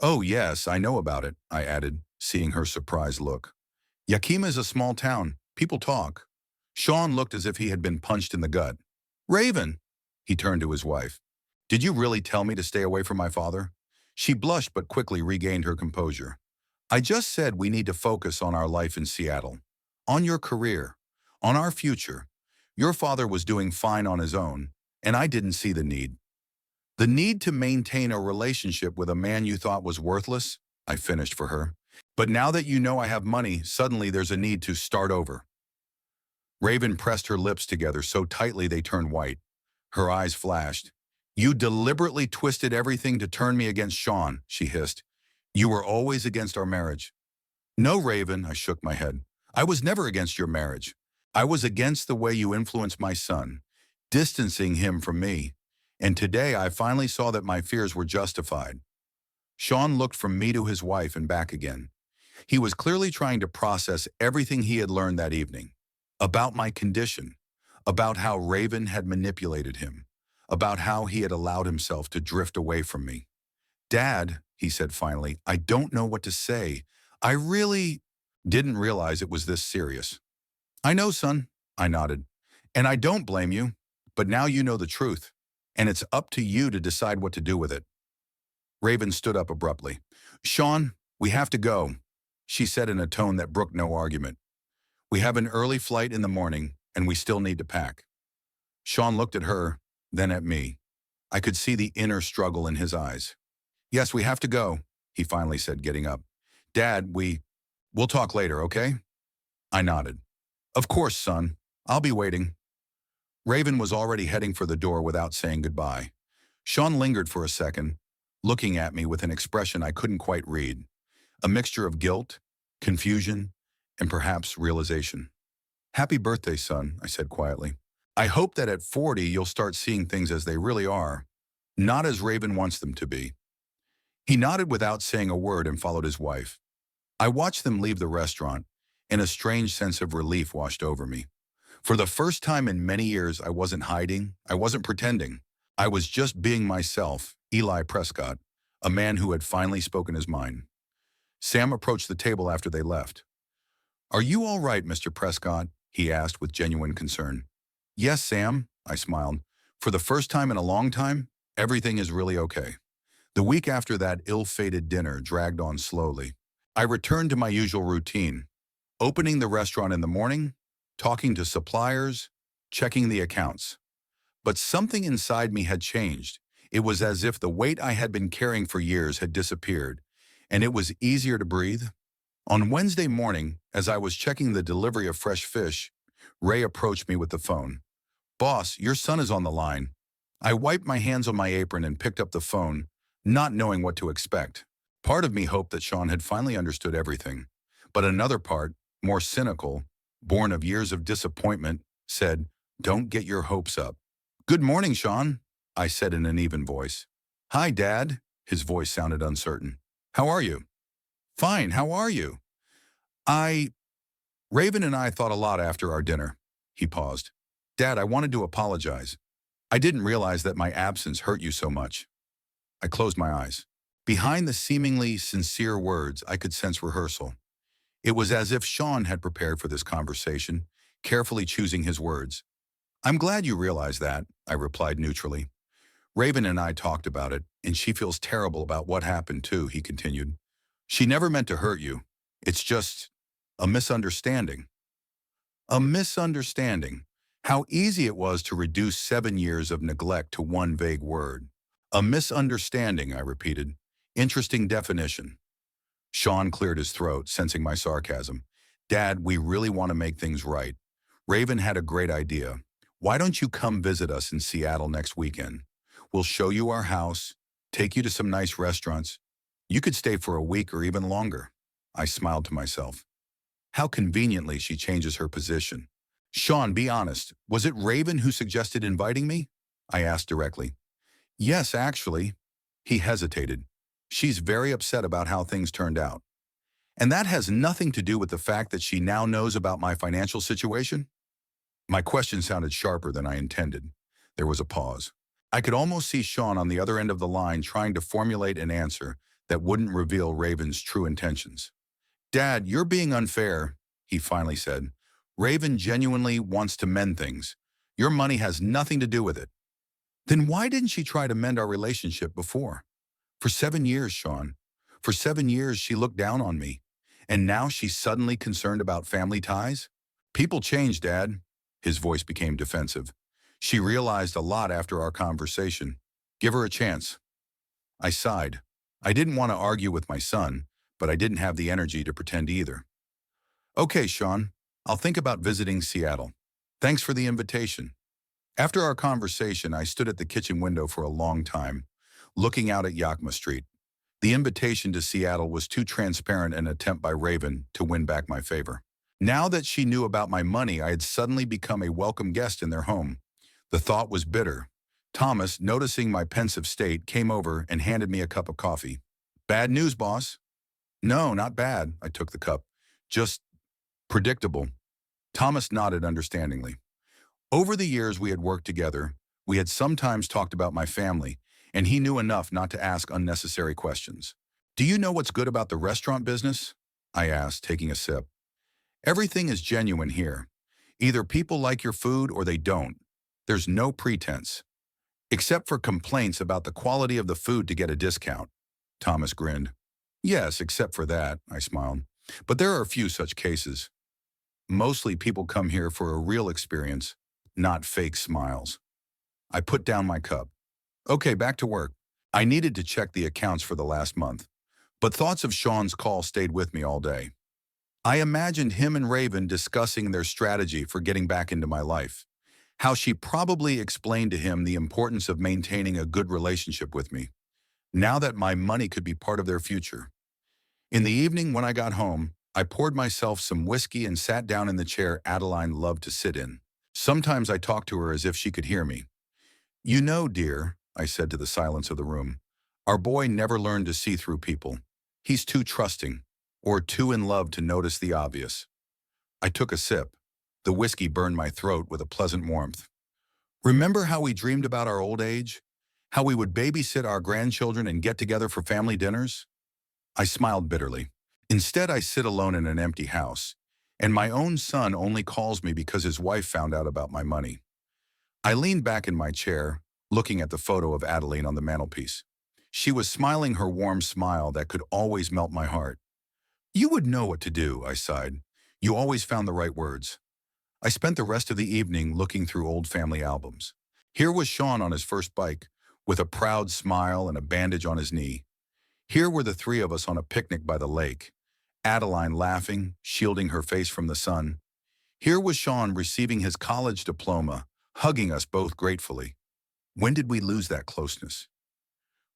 Oh, yes, I know about it, I added, seeing her surprised look. Yakima is a small town. People talk. Sean looked as if he had been punched in the gut. Raven, he turned to his wife. Did you really tell me to stay away from my father? She blushed but quickly regained her composure. I just said we need to focus on our life in Seattle, on your career, on our future. Your father was doing fine on his own, and I didn't see the need. The need to maintain a relationship with a man you thought was worthless? I finished for her. But now that you know I have money, suddenly there's a need to start over. Raven pressed her lips together so tightly they turned white. Her eyes flashed. You deliberately twisted everything to turn me against Sean, she hissed. You were always against our marriage. No, Raven, I shook my head. I was never against your marriage. I was against the way you influenced my son, distancing him from me. And today I finally saw that my fears were justified. Sean looked from me to his wife and back again. He was clearly trying to process everything he had learned that evening. About my condition, about how Raven had manipulated him, about how he had allowed himself to drift away from me. "Dad," he said finally, "I don't know what to say. I really didn't realize it was this serious." "I know, son," I nodded. "And I don't blame you, but now you know the truth, and it's up to you to decide what to do with it." Raven stood up abruptly. "Sean, we have to go," she said in a tone that brooked no argument. "We have an early flight in the morning, and we still need to pack." Sean looked at her, then at me. I could see the inner struggle in his eyes. "Yes, we have to go," he finally said, getting up. "Dad, we'll talk later, okay?" I nodded. "Of course, son. I'll be waiting." Raven was already heading for the door without saying goodbye. Sean lingered for a second, looking at me with an expression I couldn't quite read. A mixture of guilt, confusion, and perhaps realization. "Happy birthday, son," I said quietly. "I hope that at 40 you'll start seeing things as they really are, not as Raven wants them to be." He nodded without saying a word and followed his wife. I watched them leave the restaurant, and a strange sense of relief washed over me. For the first time in many years, I wasn't hiding, I wasn't pretending. I was just being myself, Eli Prescott, a man who had finally spoken his mind. Sam approached the table after they left. "Are you all right, Mr. Prescott?" he asked with genuine concern. "Yes, Sam," I smiled. "For the first time in a long time, everything is really okay." The week after that ill-fated dinner dragged on slowly. I returned to my usual routine, opening the restaurant in the morning, talking to suppliers, checking the accounts. But something inside me had changed. It was as if the weight I had been carrying for years had disappeared, and it was easier to breathe. On Wednesday morning, as I was checking the delivery of fresh fish, Ray approached me with the phone. "Boss, your son is on the line." I wiped my hands on my apron and picked up the phone, not knowing what to expect. Part of me hoped that Sean had finally understood everything, but another part, more cynical, born of years of disappointment, said, "Don't get your hopes up." "Good morning, Sean," I said in an even voice. "Hi, Dad." His voice sounded uncertain. "How are you?" "Fine, how are you?" I... Raven and I thought a lot after our dinner. He paused. "Dad, I wanted to apologize. I didn't realize that my absence hurt you so much." I closed my eyes. Behind the seemingly sincere words, I could sense rehearsal. It was as if Sean had prepared for this conversation, carefully choosing his words. "I'm glad you realized that," I replied neutrally. "Raven and I talked about it, and she feels terrible about what happened too," he continued. "She never meant to hurt you. It's just a misunderstanding." A misunderstanding. How easy it was to reduce 7 years of neglect to one vague word. A misunderstanding, I repeated. Interesting definition. Sean cleared his throat, sensing my sarcasm. "Dad, we really want to make things right. Raven had a great idea. Why don't you come visit us in Seattle next weekend? We'll show you our house, take you to some nice restaurants. You could stay for a week or even longer." I smiled to myself. How conveniently she changes her position. "Sean, be honest. Was it Raven who suggested inviting me?" I asked directly. "Yes, actually." He hesitated. "She's very upset about how things turned out." "And that has nothing to do with the fact that she now knows about my financial situation?" My question sounded sharper than I intended. There was a pause. I could almost see Sean on the other end of the line trying to formulate an answer that wouldn't reveal Raven's true intentions. "Dad, you're being unfair," he finally said. "Raven genuinely wants to mend things. Your money has nothing to do with it." "Then why didn't she try to mend our relationship before? For 7 years, Sean. For 7 years, she looked down on me. And now she's suddenly concerned about family ties? People change, Dad." His voice became defensive. "She realized a lot after our conversation. Give her a chance." I sighed. I didn't want to argue with my son, but I didn't have the energy to pretend either. "Okay, Sean, I'll think about visiting Seattle. Thanks for the invitation." After our conversation, I stood at the kitchen window for a long time, looking out at Yakima Street. The invitation to Seattle was too transparent an attempt by Raven to win back my favor. Now that she knew about my money, I had suddenly become a welcome guest in their home. The thought was bitter. Thomas, noticing my pensive state, came over and handed me a cup of coffee. Bad news, boss. No, not bad. I took the cup. Just predictable. Thomas nodded understandingly. Over the years we had worked together, we had sometimes talked about my family, and he knew enough not to ask unnecessary questions. Do you know what's good about the restaurant business? I asked, taking a sip. Everything is genuine here. Either people like your food or they don't. There's no pretense. Except for complaints about the quality of the food to get a discount. Thomas grinned. Yes, except for that, I smiled. But there are a few such cases. Mostly people come here for a real experience, not fake smiles. I put down my cup. Okay, back to work. I needed to check the accounts for the last month, but thoughts of Sean's call stayed with me all day. I imagined him and Raven discussing their strategy for getting back into my life, how she probably explained to him the importance of maintaining a good relationship with me, now that my money could be part of their future. In the evening when I got home, I poured myself some whiskey and sat down in the chair Adeline loved to sit in. Sometimes I talked to her as if she could hear me. You know, dear, I said to the silence of the room, our boy never learned to see through people. He's too trusting, or too in love to notice the obvious. I took a sip. The whiskey burned my throat with a pleasant warmth. Remember how we dreamed about our old age? How we would babysit our grandchildren and get together for family dinners? I smiled bitterly. Instead, I sit alone in an empty house, and my own son only calls me because his wife found out about my money. I leaned back in my chair, looking at the photo of Adeline on the mantelpiece. She was smiling her warm smile that could always melt my heart. You would know what to do, I sighed. You always found the right words. I spent the rest of the evening looking through old family albums. Here was Sean on his first bike, with a proud smile and a bandage on his knee. Here were the three of us on a picnic by the lake, Adeline laughing, shielding her face from the sun. Here was Sean receiving his college diploma, hugging us both gratefully. When did we lose that closeness?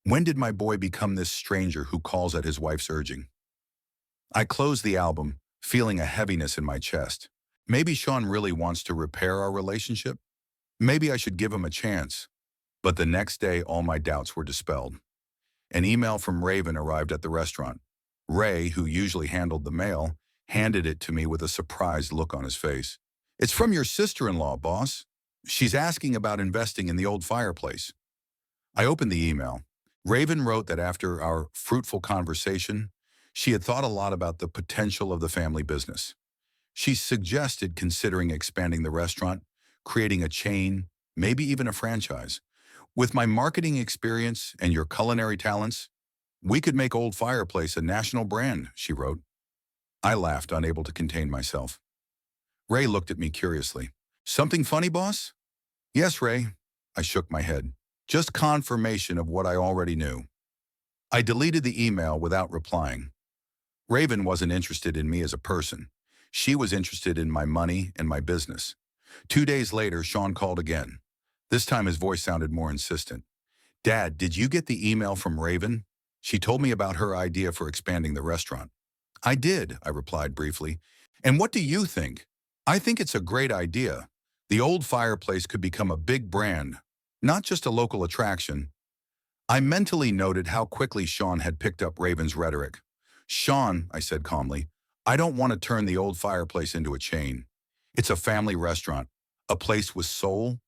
When did my boy become this stranger who calls at his wife's urging? I closed the album, feeling a heaviness in my chest. Maybe Sean really wants to repair our relationship. Maybe I should give him a chance. But the next day, all my doubts were dispelled. An email from Raven arrived at the restaurant. Ray, who usually handled the mail, handed it to me with a surprised look on his face. It's from your sister-in-law, boss. She's asking about investing in the old fireplace. I opened the email. Raven wrote that after our fruitful conversation, she had thought a lot about the potential of the family business. She suggested considering expanding the restaurant, creating a chain, maybe even a franchise. With my marketing experience and your culinary talents, we could make Old Fireplace a national brand, she wrote. I laughed, unable to contain myself. Ray looked at me curiously. Something funny, boss? Yes, Ray. I shook my head. Just confirmation of what I already knew. I deleted the email without replying. Raven wasn't interested in me as a person. She was interested in my money and my business. 2 days later, Sean called again. This time his voice sounded more insistent. Dad, did you get the email from Raven? She told me about her idea for expanding the restaurant. I did, I replied briefly. And what do you think? I think it's a great idea. The Old Fireplace could become a big brand, not just a local attraction. I mentally noted how quickly Sean had picked up Raven's rhetoric. Sean, I said calmly, I don't want to turn the Old Fireplace into a chain. It's a family restaurant, a place with soul.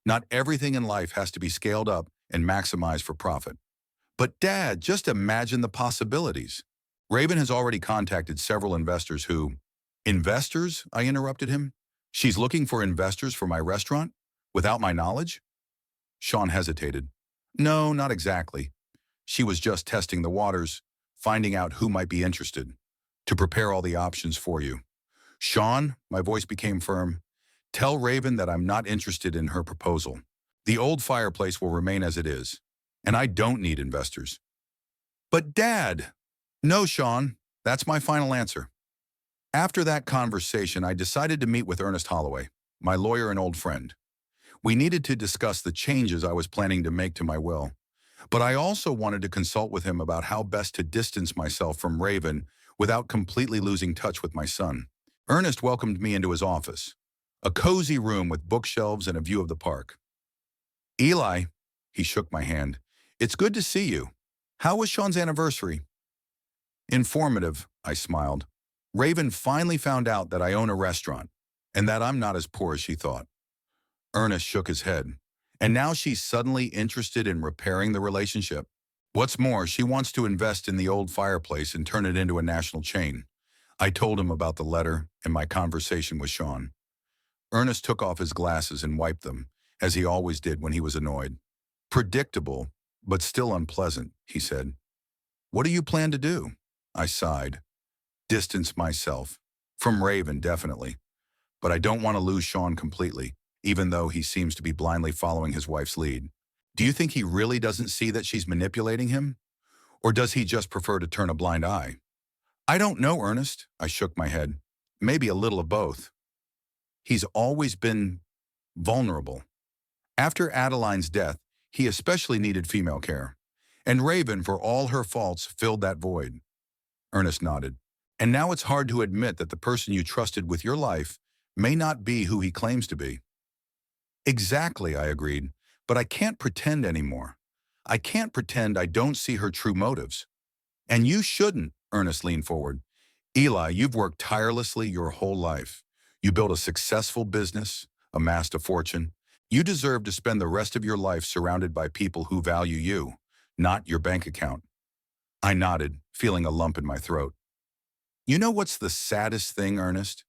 Not everything in life has to be scaled up and maximized for profit. But Dad, just imagine the possibilities. Raven has already contacted several investors who... Investors? I interrupted him. She's looking for investors for my restaurant? Without my knowledge? Sean hesitated. No, not exactly. She was just testing the waters, finding out who might be interested, to prepare all the options for you. Sean, my voice became firm, tell Raven that I'm not interested in her proposal. The Old Fireplace will remain as it is, and I don't need investors. But Dad! No, Sean, that's my final answer. After that conversation, I decided to meet with Ernest Holloway, my lawyer and old friend. We needed to discuss the changes I was planning to make to my will, but I also wanted to consult with him about how best to distance myself from Raven without completely losing touch with my son. Ernest welcomed me into his office, a cozy room with bookshelves and a view of the park. Eli, he shook my hand. It's good to see you. How was Sean's anniversary? Informative, I smiled. Raven finally found out that I own a restaurant, and that I'm not as poor as she thought. Ernest shook his head. And now she's suddenly interested in repairing the relationship. What's more, she wants to invest in the old fireplace and turn it into a national chain. I told him about the letter and my conversation with Sean. Ernest took off his glasses and wiped them, as he always did when he was annoyed. Predictable, but still unpleasant, he said. What do you plan to do? I sighed. Distance myself. From Raven, definitely. But I don't want to lose Sean completely, even though he seems to be blindly following his wife's lead. Do you think he really doesn't see that she's manipulating him? Or does he just prefer to turn a blind eye? I don't know, Ernest. I shook my head. Maybe a little of both. He's always been vulnerable. After Adeline's death, he especially needed female care. And Raven, for all her faults, filled that void. Ernest nodded. And now it's hard to admit that the person you trusted with your life may not be who he claims to be. Exactly, I agreed. But I can't pretend anymore. I can't pretend I don't see her true motives. And you shouldn't, Ernest leaned forward. Eli, you've worked tirelessly your whole life. You built a successful business, amassed a fortune. You deserve to spend the rest of your life surrounded by people who value you, not your bank account. I nodded, feeling a lump in my throat. You know what's the saddest thing, Ernest?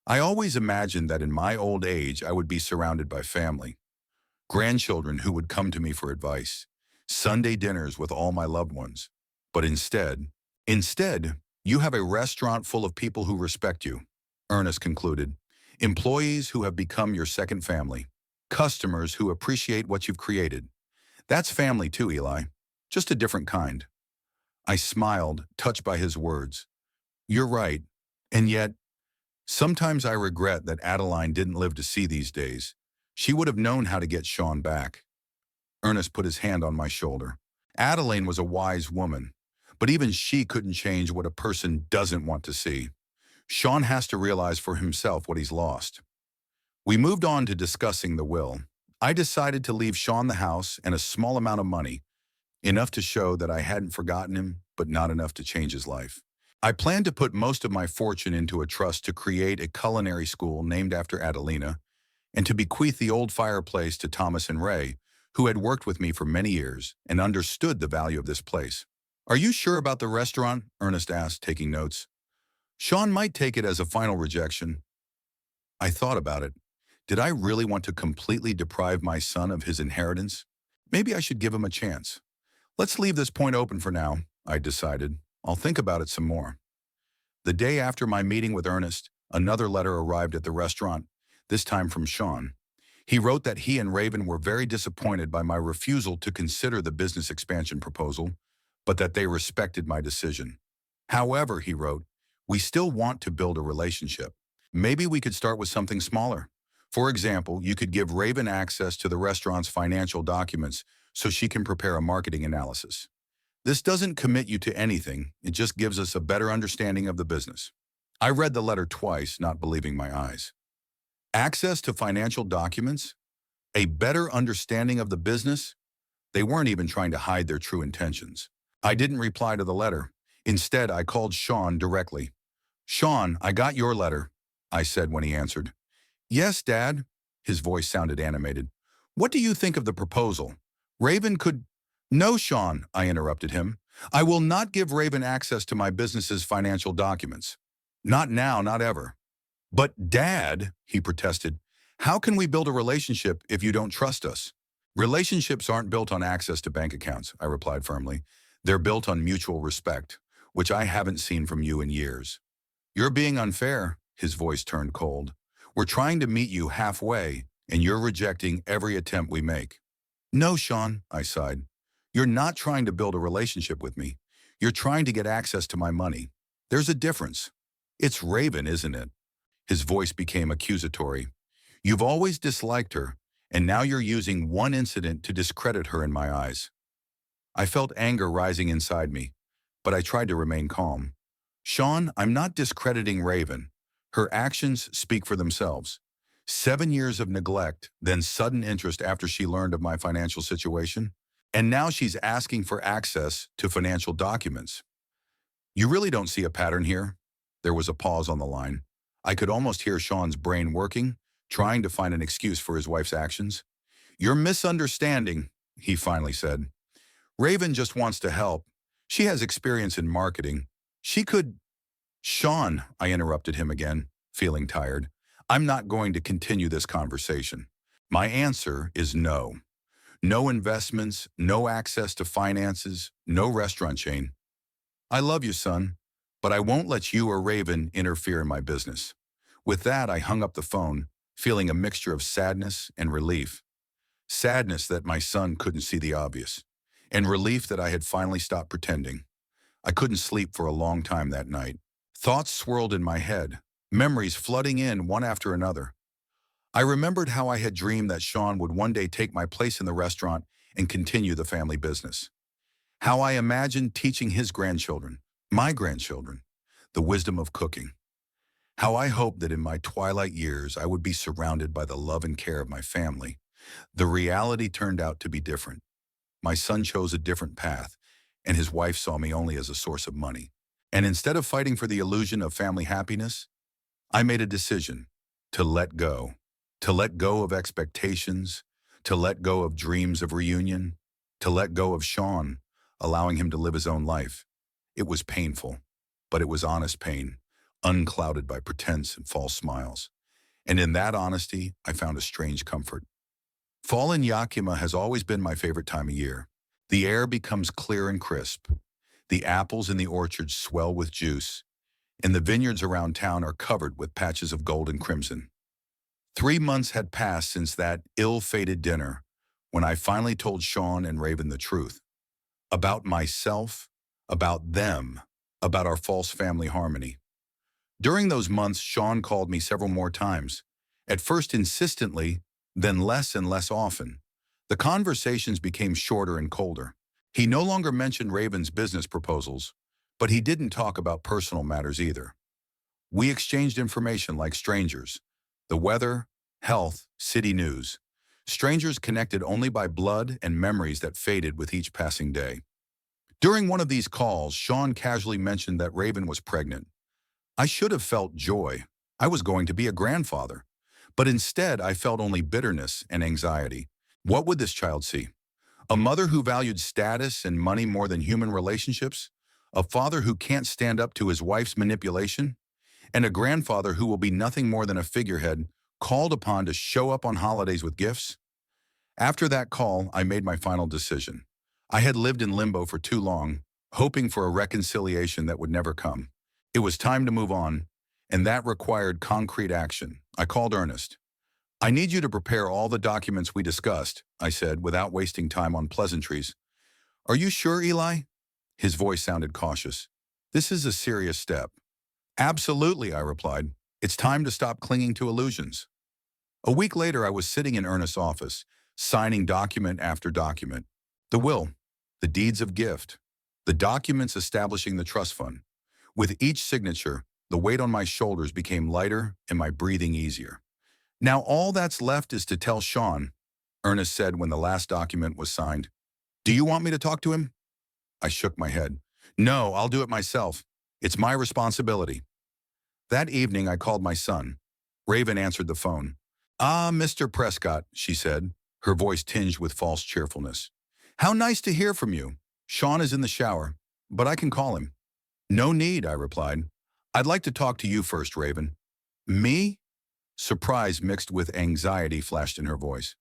I always imagined that in my old age I would be surrounded by family. Grandchildren who would come to me for advice. Sunday dinners with all my loved ones. But instead, you have a restaurant full of people who respect you, Ernest concluded. Employees who have become your second family. Customers who appreciate what you've created. That's family too, Eli. Just a different kind. I smiled, touched by his words. You're right. And yet, sometimes I regret that Adeline didn't live to see these days. She would have known how to get Sean back. Ernest put his hand on my shoulder. Adeline was a wise woman, but even she couldn't change what a person doesn't want to see. Sean has to realize for himself what he's lost. We moved on to discussing the will. I decided to leave Sean the house and a small amount of money, enough to show that I hadn't forgotten him, but not enough to change his life. I planned to put most of my fortune into a trust to create a culinary school named after Adelina, and to bequeath the old fireplace to Thomas and Ray, who had worked with me for many years and understood the value of this place. Are you sure about the restaurant? Ernest asked, taking notes. Sean might take it as a final rejection. I thought about it. Did I really want to completely deprive my son of his inheritance? Maybe I should give him a chance. Let's leave this point open for now, I decided. I'll think about it some more. The day after my meeting with Ernest, another letter arrived at the restaurant, this time from Sean. He wrote that he and Raven were very disappointed by my refusal to consider the business expansion proposal, but that they respected my decision. However, he wrote, we still want to build a relationship. Maybe we could start with something smaller. For example, you could give Raven access to the restaurant's financial documents so she can prepare a marketing analysis. This doesn't commit you to anything, it just gives us a better understanding of the business. I read the letter twice, not believing my eyes. Access to financial documents? A better understanding of the business? They weren't even trying to hide their true intentions. I didn't reply to the letter. Instead, I called Sean directly. Sean, I got your letter, I said when he answered. Yes, Dad. His voice sounded animated. What do you think of the proposal? Raven could... No, Sean, I interrupted him. I will not give Raven access to my business's financial documents. Not now, not ever. But Dad, he protested, how can we build a relationship if you don't trust us? Relationships aren't built on access to bank accounts, I replied firmly. They're built on mutual respect, which I haven't seen from you in years. You're being unfair, his voice turned cold. We're trying to meet you halfway, and you're rejecting every attempt we make. No, Sean, I sighed. You're not trying to build a relationship with me. You're trying to get access to my money. There's a difference. It's Raven, isn't it? His voice became accusatory. You've always disliked her, and now you're using one incident to discredit her in my eyes. I felt anger rising inside me, but I tried to remain calm. Sean, I'm not discrediting Raven. Her actions speak for themselves. 7 years of neglect, then sudden interest after she learned of my financial situation. And now she's asking for access to financial documents. You really don't see a pattern here? There was a pause on the line. I could almost hear Sean's brain working, trying to find an excuse for his wife's actions. You're misunderstanding, he finally said. Raven just wants to help. She has experience in marketing. She could... Sean, I interrupted him again, feeling tired. I'm not going to continue this conversation. My answer is no. No investments, no access to finances, no restaurant chain. I love you, son, but I won't let you or Raven interfere in my business. With that, I hung up the phone, feeling a mixture of sadness and relief. Sadness that my son couldn't see the obvious, and relief that I had finally stopped pretending. I couldn't sleep for a long time that night. Thoughts swirled in my head, memories flooding in one after another. I remembered how I had dreamed that Sean would one day take my place in the restaurant and continue the family business. How I imagined teaching his grandchildren, my grandchildren, the wisdom of cooking. How I hoped that in my twilight years I would be surrounded by the love and care of my family. The reality turned out to be different. My son chose a different path, and his wife saw me only as a source of money. And instead of fighting for the illusion of family happiness, I made a decision to let go. To let go of expectations, to let go of dreams of reunion, to let go of Sean, allowing him to live his own life. It was painful, but it was honest pain, unclouded by pretense and false smiles. And in that honesty, I found a strange comfort. Fall in Yakima has always been my favorite time of year. The air becomes clear and crisp. The apples in the orchards swell with juice, and the vineyards around town are covered with patches of gold and crimson. 3 months had passed since that ill-fated dinner when I finally told Sean and Raven the truth. About myself, about them, about our false family harmony. During those months, Sean called me several more times, at first insistently, then less and less often. The conversations became shorter and colder. He no longer mentioned Raven's business proposals, but he didn't talk about personal matters either. We exchanged information like strangers. The weather, health, city news. Strangers connected only by blood and memories that faded with each passing day. During one of these calls, Sean casually mentioned that Raven was pregnant. I should have felt joy. I was going to be a grandfather. But instead, I felt only bitterness and anxiety. What would this child see? A mother who valued status and money more than human relationships? A father who can't stand up to his wife's manipulation? And a grandfather who will be nothing more than a figurehead called upon to show up on holidays with gifts? After that call, I made my final decision. I had lived in limbo for too long, hoping for a reconciliation that would never come. It was time to move on, and that required concrete action. I called Ernest. I need you to prepare all the documents we discussed, I said, without wasting time on pleasantries. Are you sure, Eli? His voice sounded cautious. This is a serious step. Absolutely, I replied. It's time to stop clinging to illusions. A week later, I was sitting in Ernest's office, signing document after document. The will, the deeds of gift, the documents establishing the trust fund. With each signature, the weight on my shoulders became lighter and my breathing easier. Now all that's left is to tell Sean, Ernest said when the last document was signed. Do you want me to talk to him? I shook my head. No, I'll do it myself. It's my responsibility. That evening, I called my son. Raven answered the phone. Ah, Mr. Prescott, she said, her voice tinged with false cheerfulness. How nice to hear from you. Sean is in the shower, but I can call him. No need, I replied. I'd like to talk to you first, Raven. Me? Surprise mixed with anxiety flashed in her voice.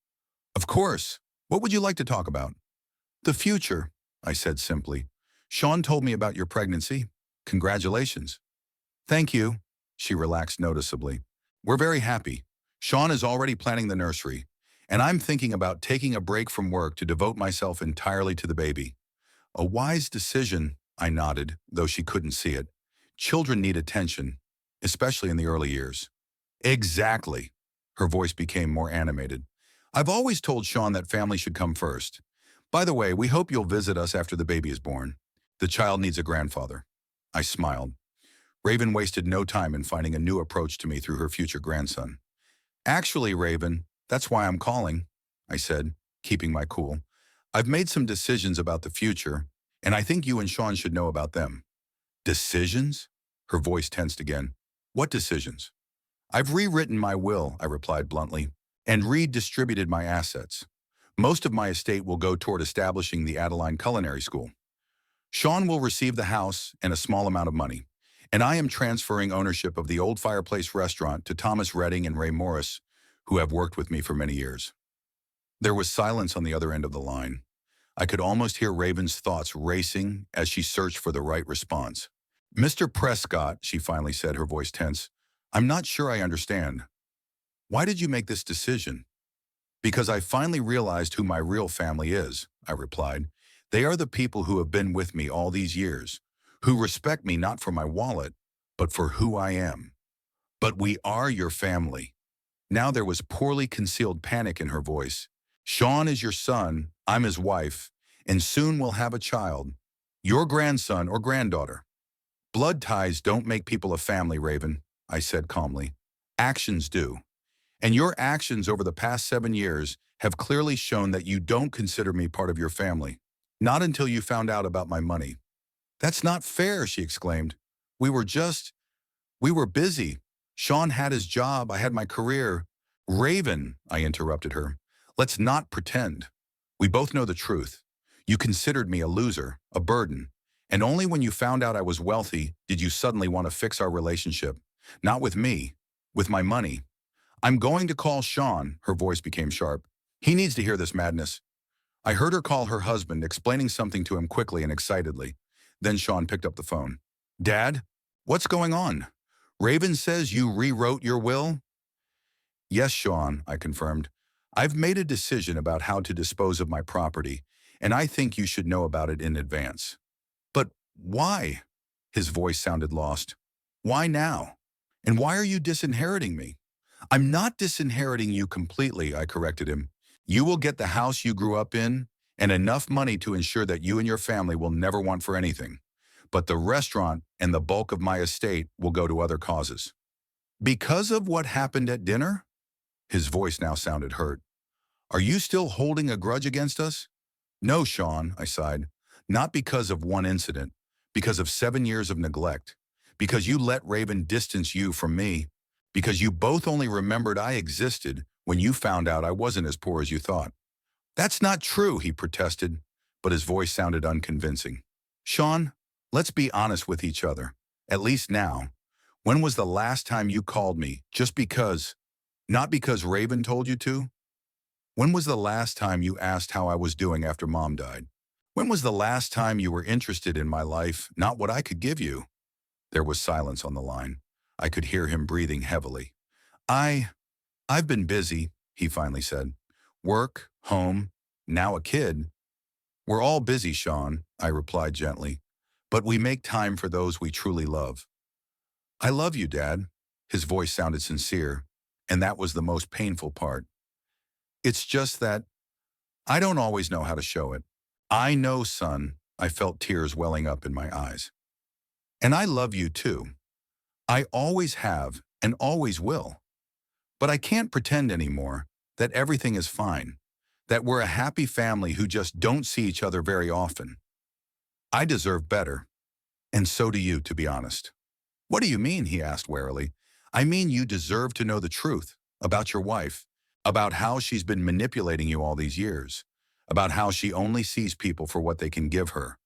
Of course. What would you like to talk about? The future, I said simply. Sean told me about your pregnancy. Congratulations. Thank you. She relaxed noticeably. We're very happy. Sean is already planning the nursery, and I'm thinking about taking a break from work to devote myself entirely to the baby. A wise decision, I nodded, though she couldn't see it. Children need attention, especially in the early years. Exactly. Her voice became more animated. I've always told Sean that family should come first. By the way, we hope you'll visit us after the baby is born. The child needs a grandfather. I smiled. Raven wasted no time in finding a new approach to me through her future grandson. Actually, Raven, that's why I'm calling, I said, keeping my cool. I've made some decisions about the future, and I think you and Sean should know about them. Decisions? Her voice tensed again. What decisions? I've rewritten my will, I replied bluntly, and redistributed my assets. Most of my estate will go toward establishing the Adeline Culinary School. Sean will receive the house and a small amount of money, and I am transferring ownership of the Old Fireplace restaurant to Thomas Redding and Ray Morris, who have worked with me for many years. There was silence on the other end of the line. I could almost hear Raven's thoughts racing as she searched for the right response. Mr. Prescott, she finally said, her voice tense, I'm not sure I understand. Why did you make this decision? Because I finally realized who my real family is, I replied. They are the people who have been with me all these years, who respect me not for my wallet, but for who I am. But we are your family. Now there was poorly concealed panic in her voice. Sean is your son, I'm his wife, and soon we'll have a child, your grandson or granddaughter. Blood ties don't make people a family, Raven, I said calmly. Actions do. And your actions over the past 7 years have clearly shown that you don't consider me part of your family. Not until you found out about my money. That's not fair, she exclaimed. We were busy. Sean had his job, I had my career. Raven, I interrupted her. Let's not pretend. We both know the truth. You considered me a loser, a burden. And only when you found out I was wealthy did you suddenly want to fix our relationship. Not with me, with my money. I'm going to call Sean, her voice became sharp. He needs to hear this madness. I heard her call her husband, explaining something to him quickly and excitedly. Then Sean picked up the phone. Dad, what's going on? Raven says you rewrote your will? Yes, Sean, I confirmed. I've made a decision about how to dispose of my property, and I think you should know about it in advance. But why? His voice sounded lost. Why now? And why are you disinheriting me? I'm not disinheriting you completely, I corrected him. You will get the house you grew up in and enough money to ensure that you and your family will never want for anything. But the restaurant and the bulk of my estate will go to other causes. Because of what happened at dinner? His voice now sounded hurt. Are you still holding a grudge against us? No, Sean, I sighed. Not because of one incident, because of 7 years of neglect, because you let Raven distance you from me, because you both only remembered I existed when you found out I wasn't as poor as you thought. That's not true, he protested, but his voice sounded unconvincing. Sean, let's be honest with each other, at least now. When was the last time you called me just because, not because Raven told you to? When was the last time you asked how I was doing after Mom died? When was the last time you were interested in my life, not what I could give you? There was silence on the line. I could hear him breathing heavily. I've been busy, he finally said. Work, home, now a kid. We're all busy, Sean, I replied gently, but we make time for those we truly love. I love you, Dad. His voice sounded sincere, and that was the most painful part. It's just that I don't always know how to show it. I know, son, I felt tears welling up in my eyes. And I love you too. I always have and always will. But I can't pretend anymore that everything is fine, that we're a happy family who just don't see each other very often. I deserve better, and so do you, to be honest. What do you mean, he asked warily. I mean you deserve to know the truth about your wife, about how she's been manipulating you all these years, about how she only sees people for what they can give her.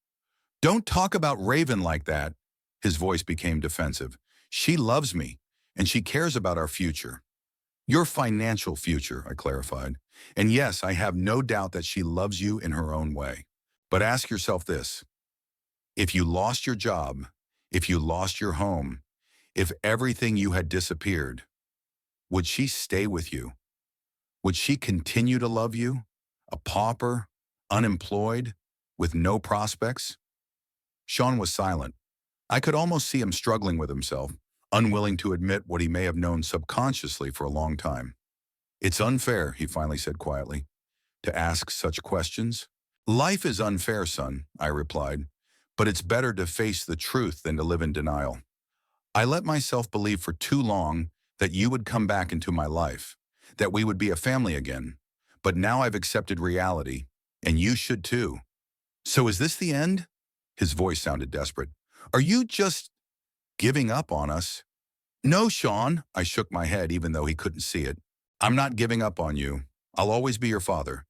Don't talk about Raven like that. His voice became defensive. She loves me, and she cares about our future. Your financial future, I clarified. And yes, I have no doubt that she loves you in her own way. But ask yourself this. If you lost your job, if you lost your home, if everything you had disappeared, would she stay with you? Would she continue to love you? A pauper, unemployed, with no prospects? Sean was silent. I could almost see him struggling with himself, unwilling to admit what he may have known subconsciously for a long time. It's unfair, he finally said quietly, to ask such questions. Life is unfair, son, I replied, but it's better to face the truth than to live in denial. I let myself believe for too long that you would come back into my life, that we would be a family again, but now I've accepted reality, and you should too. So is this the end? His voice sounded desperate. Are you just giving up on us? No, Sean, I shook my head even though he couldn't see it. I'm not giving up on you. I'll always be your father.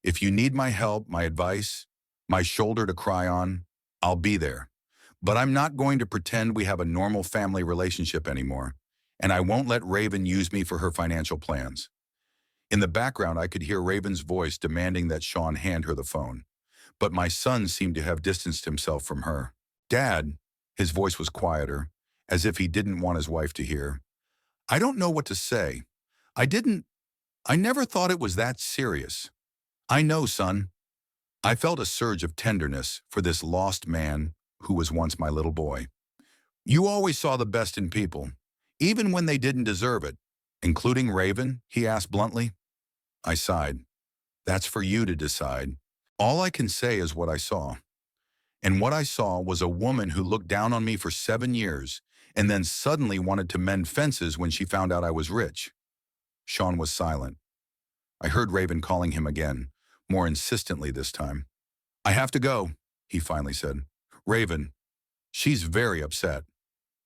If you need my help, my advice, my shoulder to cry on, I'll be there. But I'm not going to pretend we have a normal family relationship anymore, and I won't let Raven use me for her financial plans. In the background, I could hear Raven's voice demanding that Sean hand her the phone, but my son seemed to have distanced himself from her. Dad, his voice was quieter, as if he didn't want his wife to hear. I don't know what to say. I never thought it was that serious. I know, son. I felt a surge of tenderness for this lost man who was once my little boy. You always saw the best in people, even when they didn't deserve it. Including Raven? He asked bluntly. I sighed. That's for you to decide. All I can say is what I saw. And what I saw was a woman who looked down on me for 7 years and then suddenly wanted to mend fences when she found out I was rich. Sean was silent. I heard Raven calling him again, more insistently this time. I have to go, he finally said. Raven, she's very upset.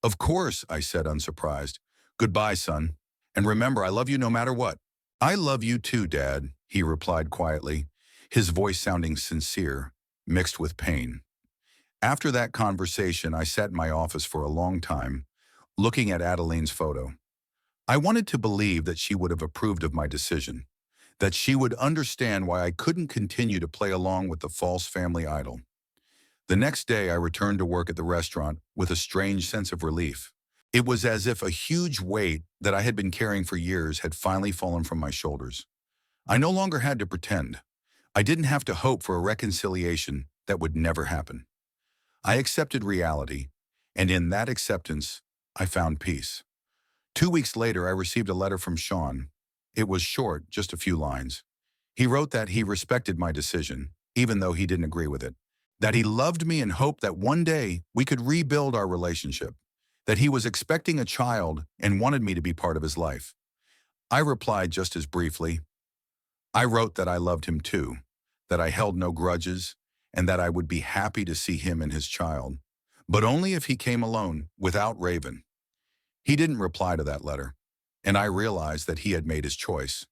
Of course, I said, unsurprised. Goodbye, son. And remember, I love you no matter what. I love you too, Dad, he replied quietly, his voice sounding sincere, mixed with pain. After that conversation, I sat in my office for a long time, looking at Adeline's photo. I wanted to believe that she would have approved of my decision, that she would understand why I couldn't continue to play along with the false family idol. The next day, I returned to work at the restaurant with a strange sense of relief. It was as if a huge weight that I had been carrying for years had finally fallen from my shoulders. I no longer had to pretend. I didn't have to hope for a reconciliation that would never happen. I accepted reality, and in that acceptance, I found peace. 2 weeks later, I received a letter from Sean. It was short, just a few lines. He wrote that he respected my decision, even though he didn't agree with it. That he loved me and hoped that one day we could rebuild our relationship. That he was expecting a child and wanted me to be part of his life. I replied just as briefly. I wrote that I loved him too, that I held no grudges, and that I would be happy to see him and his child, but only if he came alone, without Raven. He didn't reply to that letter, and I realized that he had made his choice.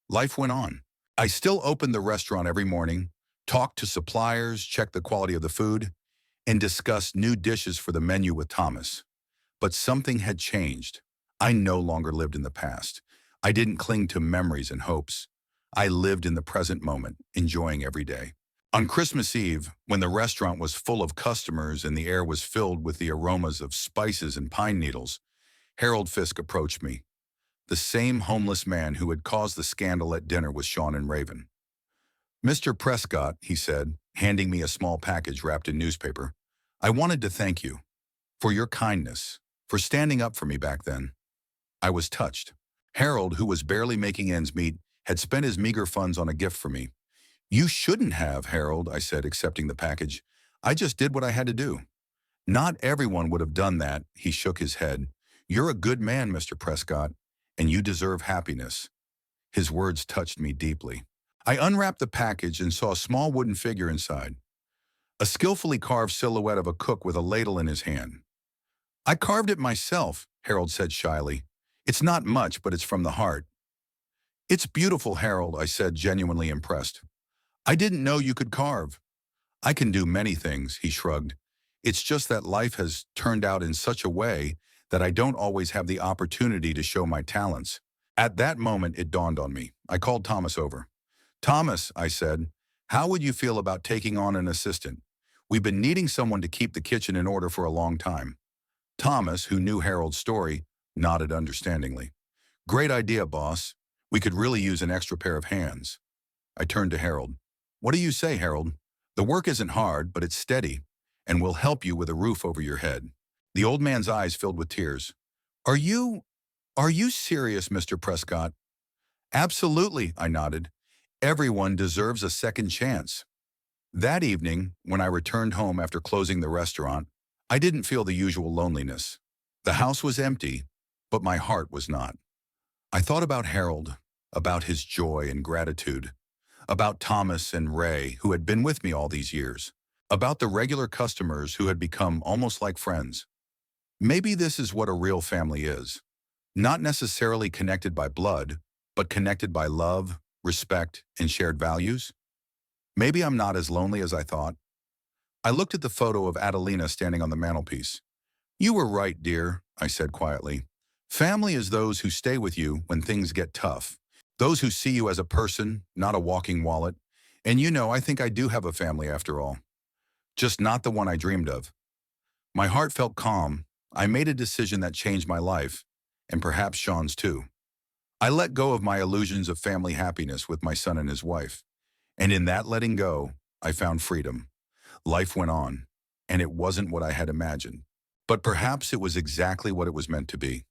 Life went on. I still opened the restaurant every morning, talked to suppliers, checked the quality of the food, and discussed new dishes for the menu with Thomas. But something had changed. I no longer lived in the past. I didn't cling to memories and hopes. I lived in the present moment, enjoying every day. On Christmas Eve, when the restaurant was full of customers and the air was filled with the aromas of spices and pine needles, Harold Fisk approached me. The same homeless man who had caused the scandal at dinner with Sean and Raven. Mr. Prescott, he said, handing me a small package wrapped in newspaper, I wanted to thank you for your kindness, for standing up for me back then. I was touched. Harold, who was barely making ends meet, had spent his meager funds on a gift for me. You shouldn't have, Harold, I said, accepting the package. I just did what I had to do. Not everyone would have done that, he shook his head. You're a good man, Mr. Prescott, and you deserve happiness. His words touched me deeply. I unwrapped the package and saw a small wooden figure inside. A skillfully carved silhouette of a cook with a ladle in his hand. I carved it myself, Harold said shyly. It's not much, but it's from the heart. It's beautiful, Harold, I said, genuinely impressed. I didn't know you could carve. I can do many things, he shrugged. It's just that life has turned out in such a way that I don't always have the opportunity to show my talents. At that moment, it dawned on me. I called Thomas over. Thomas, I said, how would you feel about taking on an assistant? We've been needing someone to keep the kitchen in order for a long time. Thomas, who knew Harold's story, nodded understandingly. Great idea, boss. We could really use an extra pair of hands. I turned to Harold. What do you say, Harold? The work isn't hard, but it's steady, and will help you with a roof over your head. The old man's eyes filled with tears. Are you serious, Mr. Prescott? Absolutely, I nodded. Everyone deserves a second chance. That evening, when I returned home after closing the restaurant, I didn't feel the usual loneliness. The house was empty, but my heart was not. I thought about Harold, about his joy and gratitude, about Thomas and Ray, who had been with me all these years. about the regular customers who had become almost like friends. Maybe this is what a real family is. Not necessarily connected by blood, but connected by love, respect, and shared values. Maybe I'm not as lonely as I thought. I looked at the photo of Adelina standing on the mantelpiece. You were right, dear, I said quietly. Family is those who stay with you when things get tough. Those who see you as a person, not a walking wallet. And I think I do have a family after all. Just not the one I dreamed of. My heart felt calm. I made a decision that changed my life, and perhaps Sean's too. I let go of my illusions of family happiness with my son and his wife. And in that letting go, I found freedom. Life went on, and it wasn't what I had imagined. But perhaps it was exactly what it was meant to be.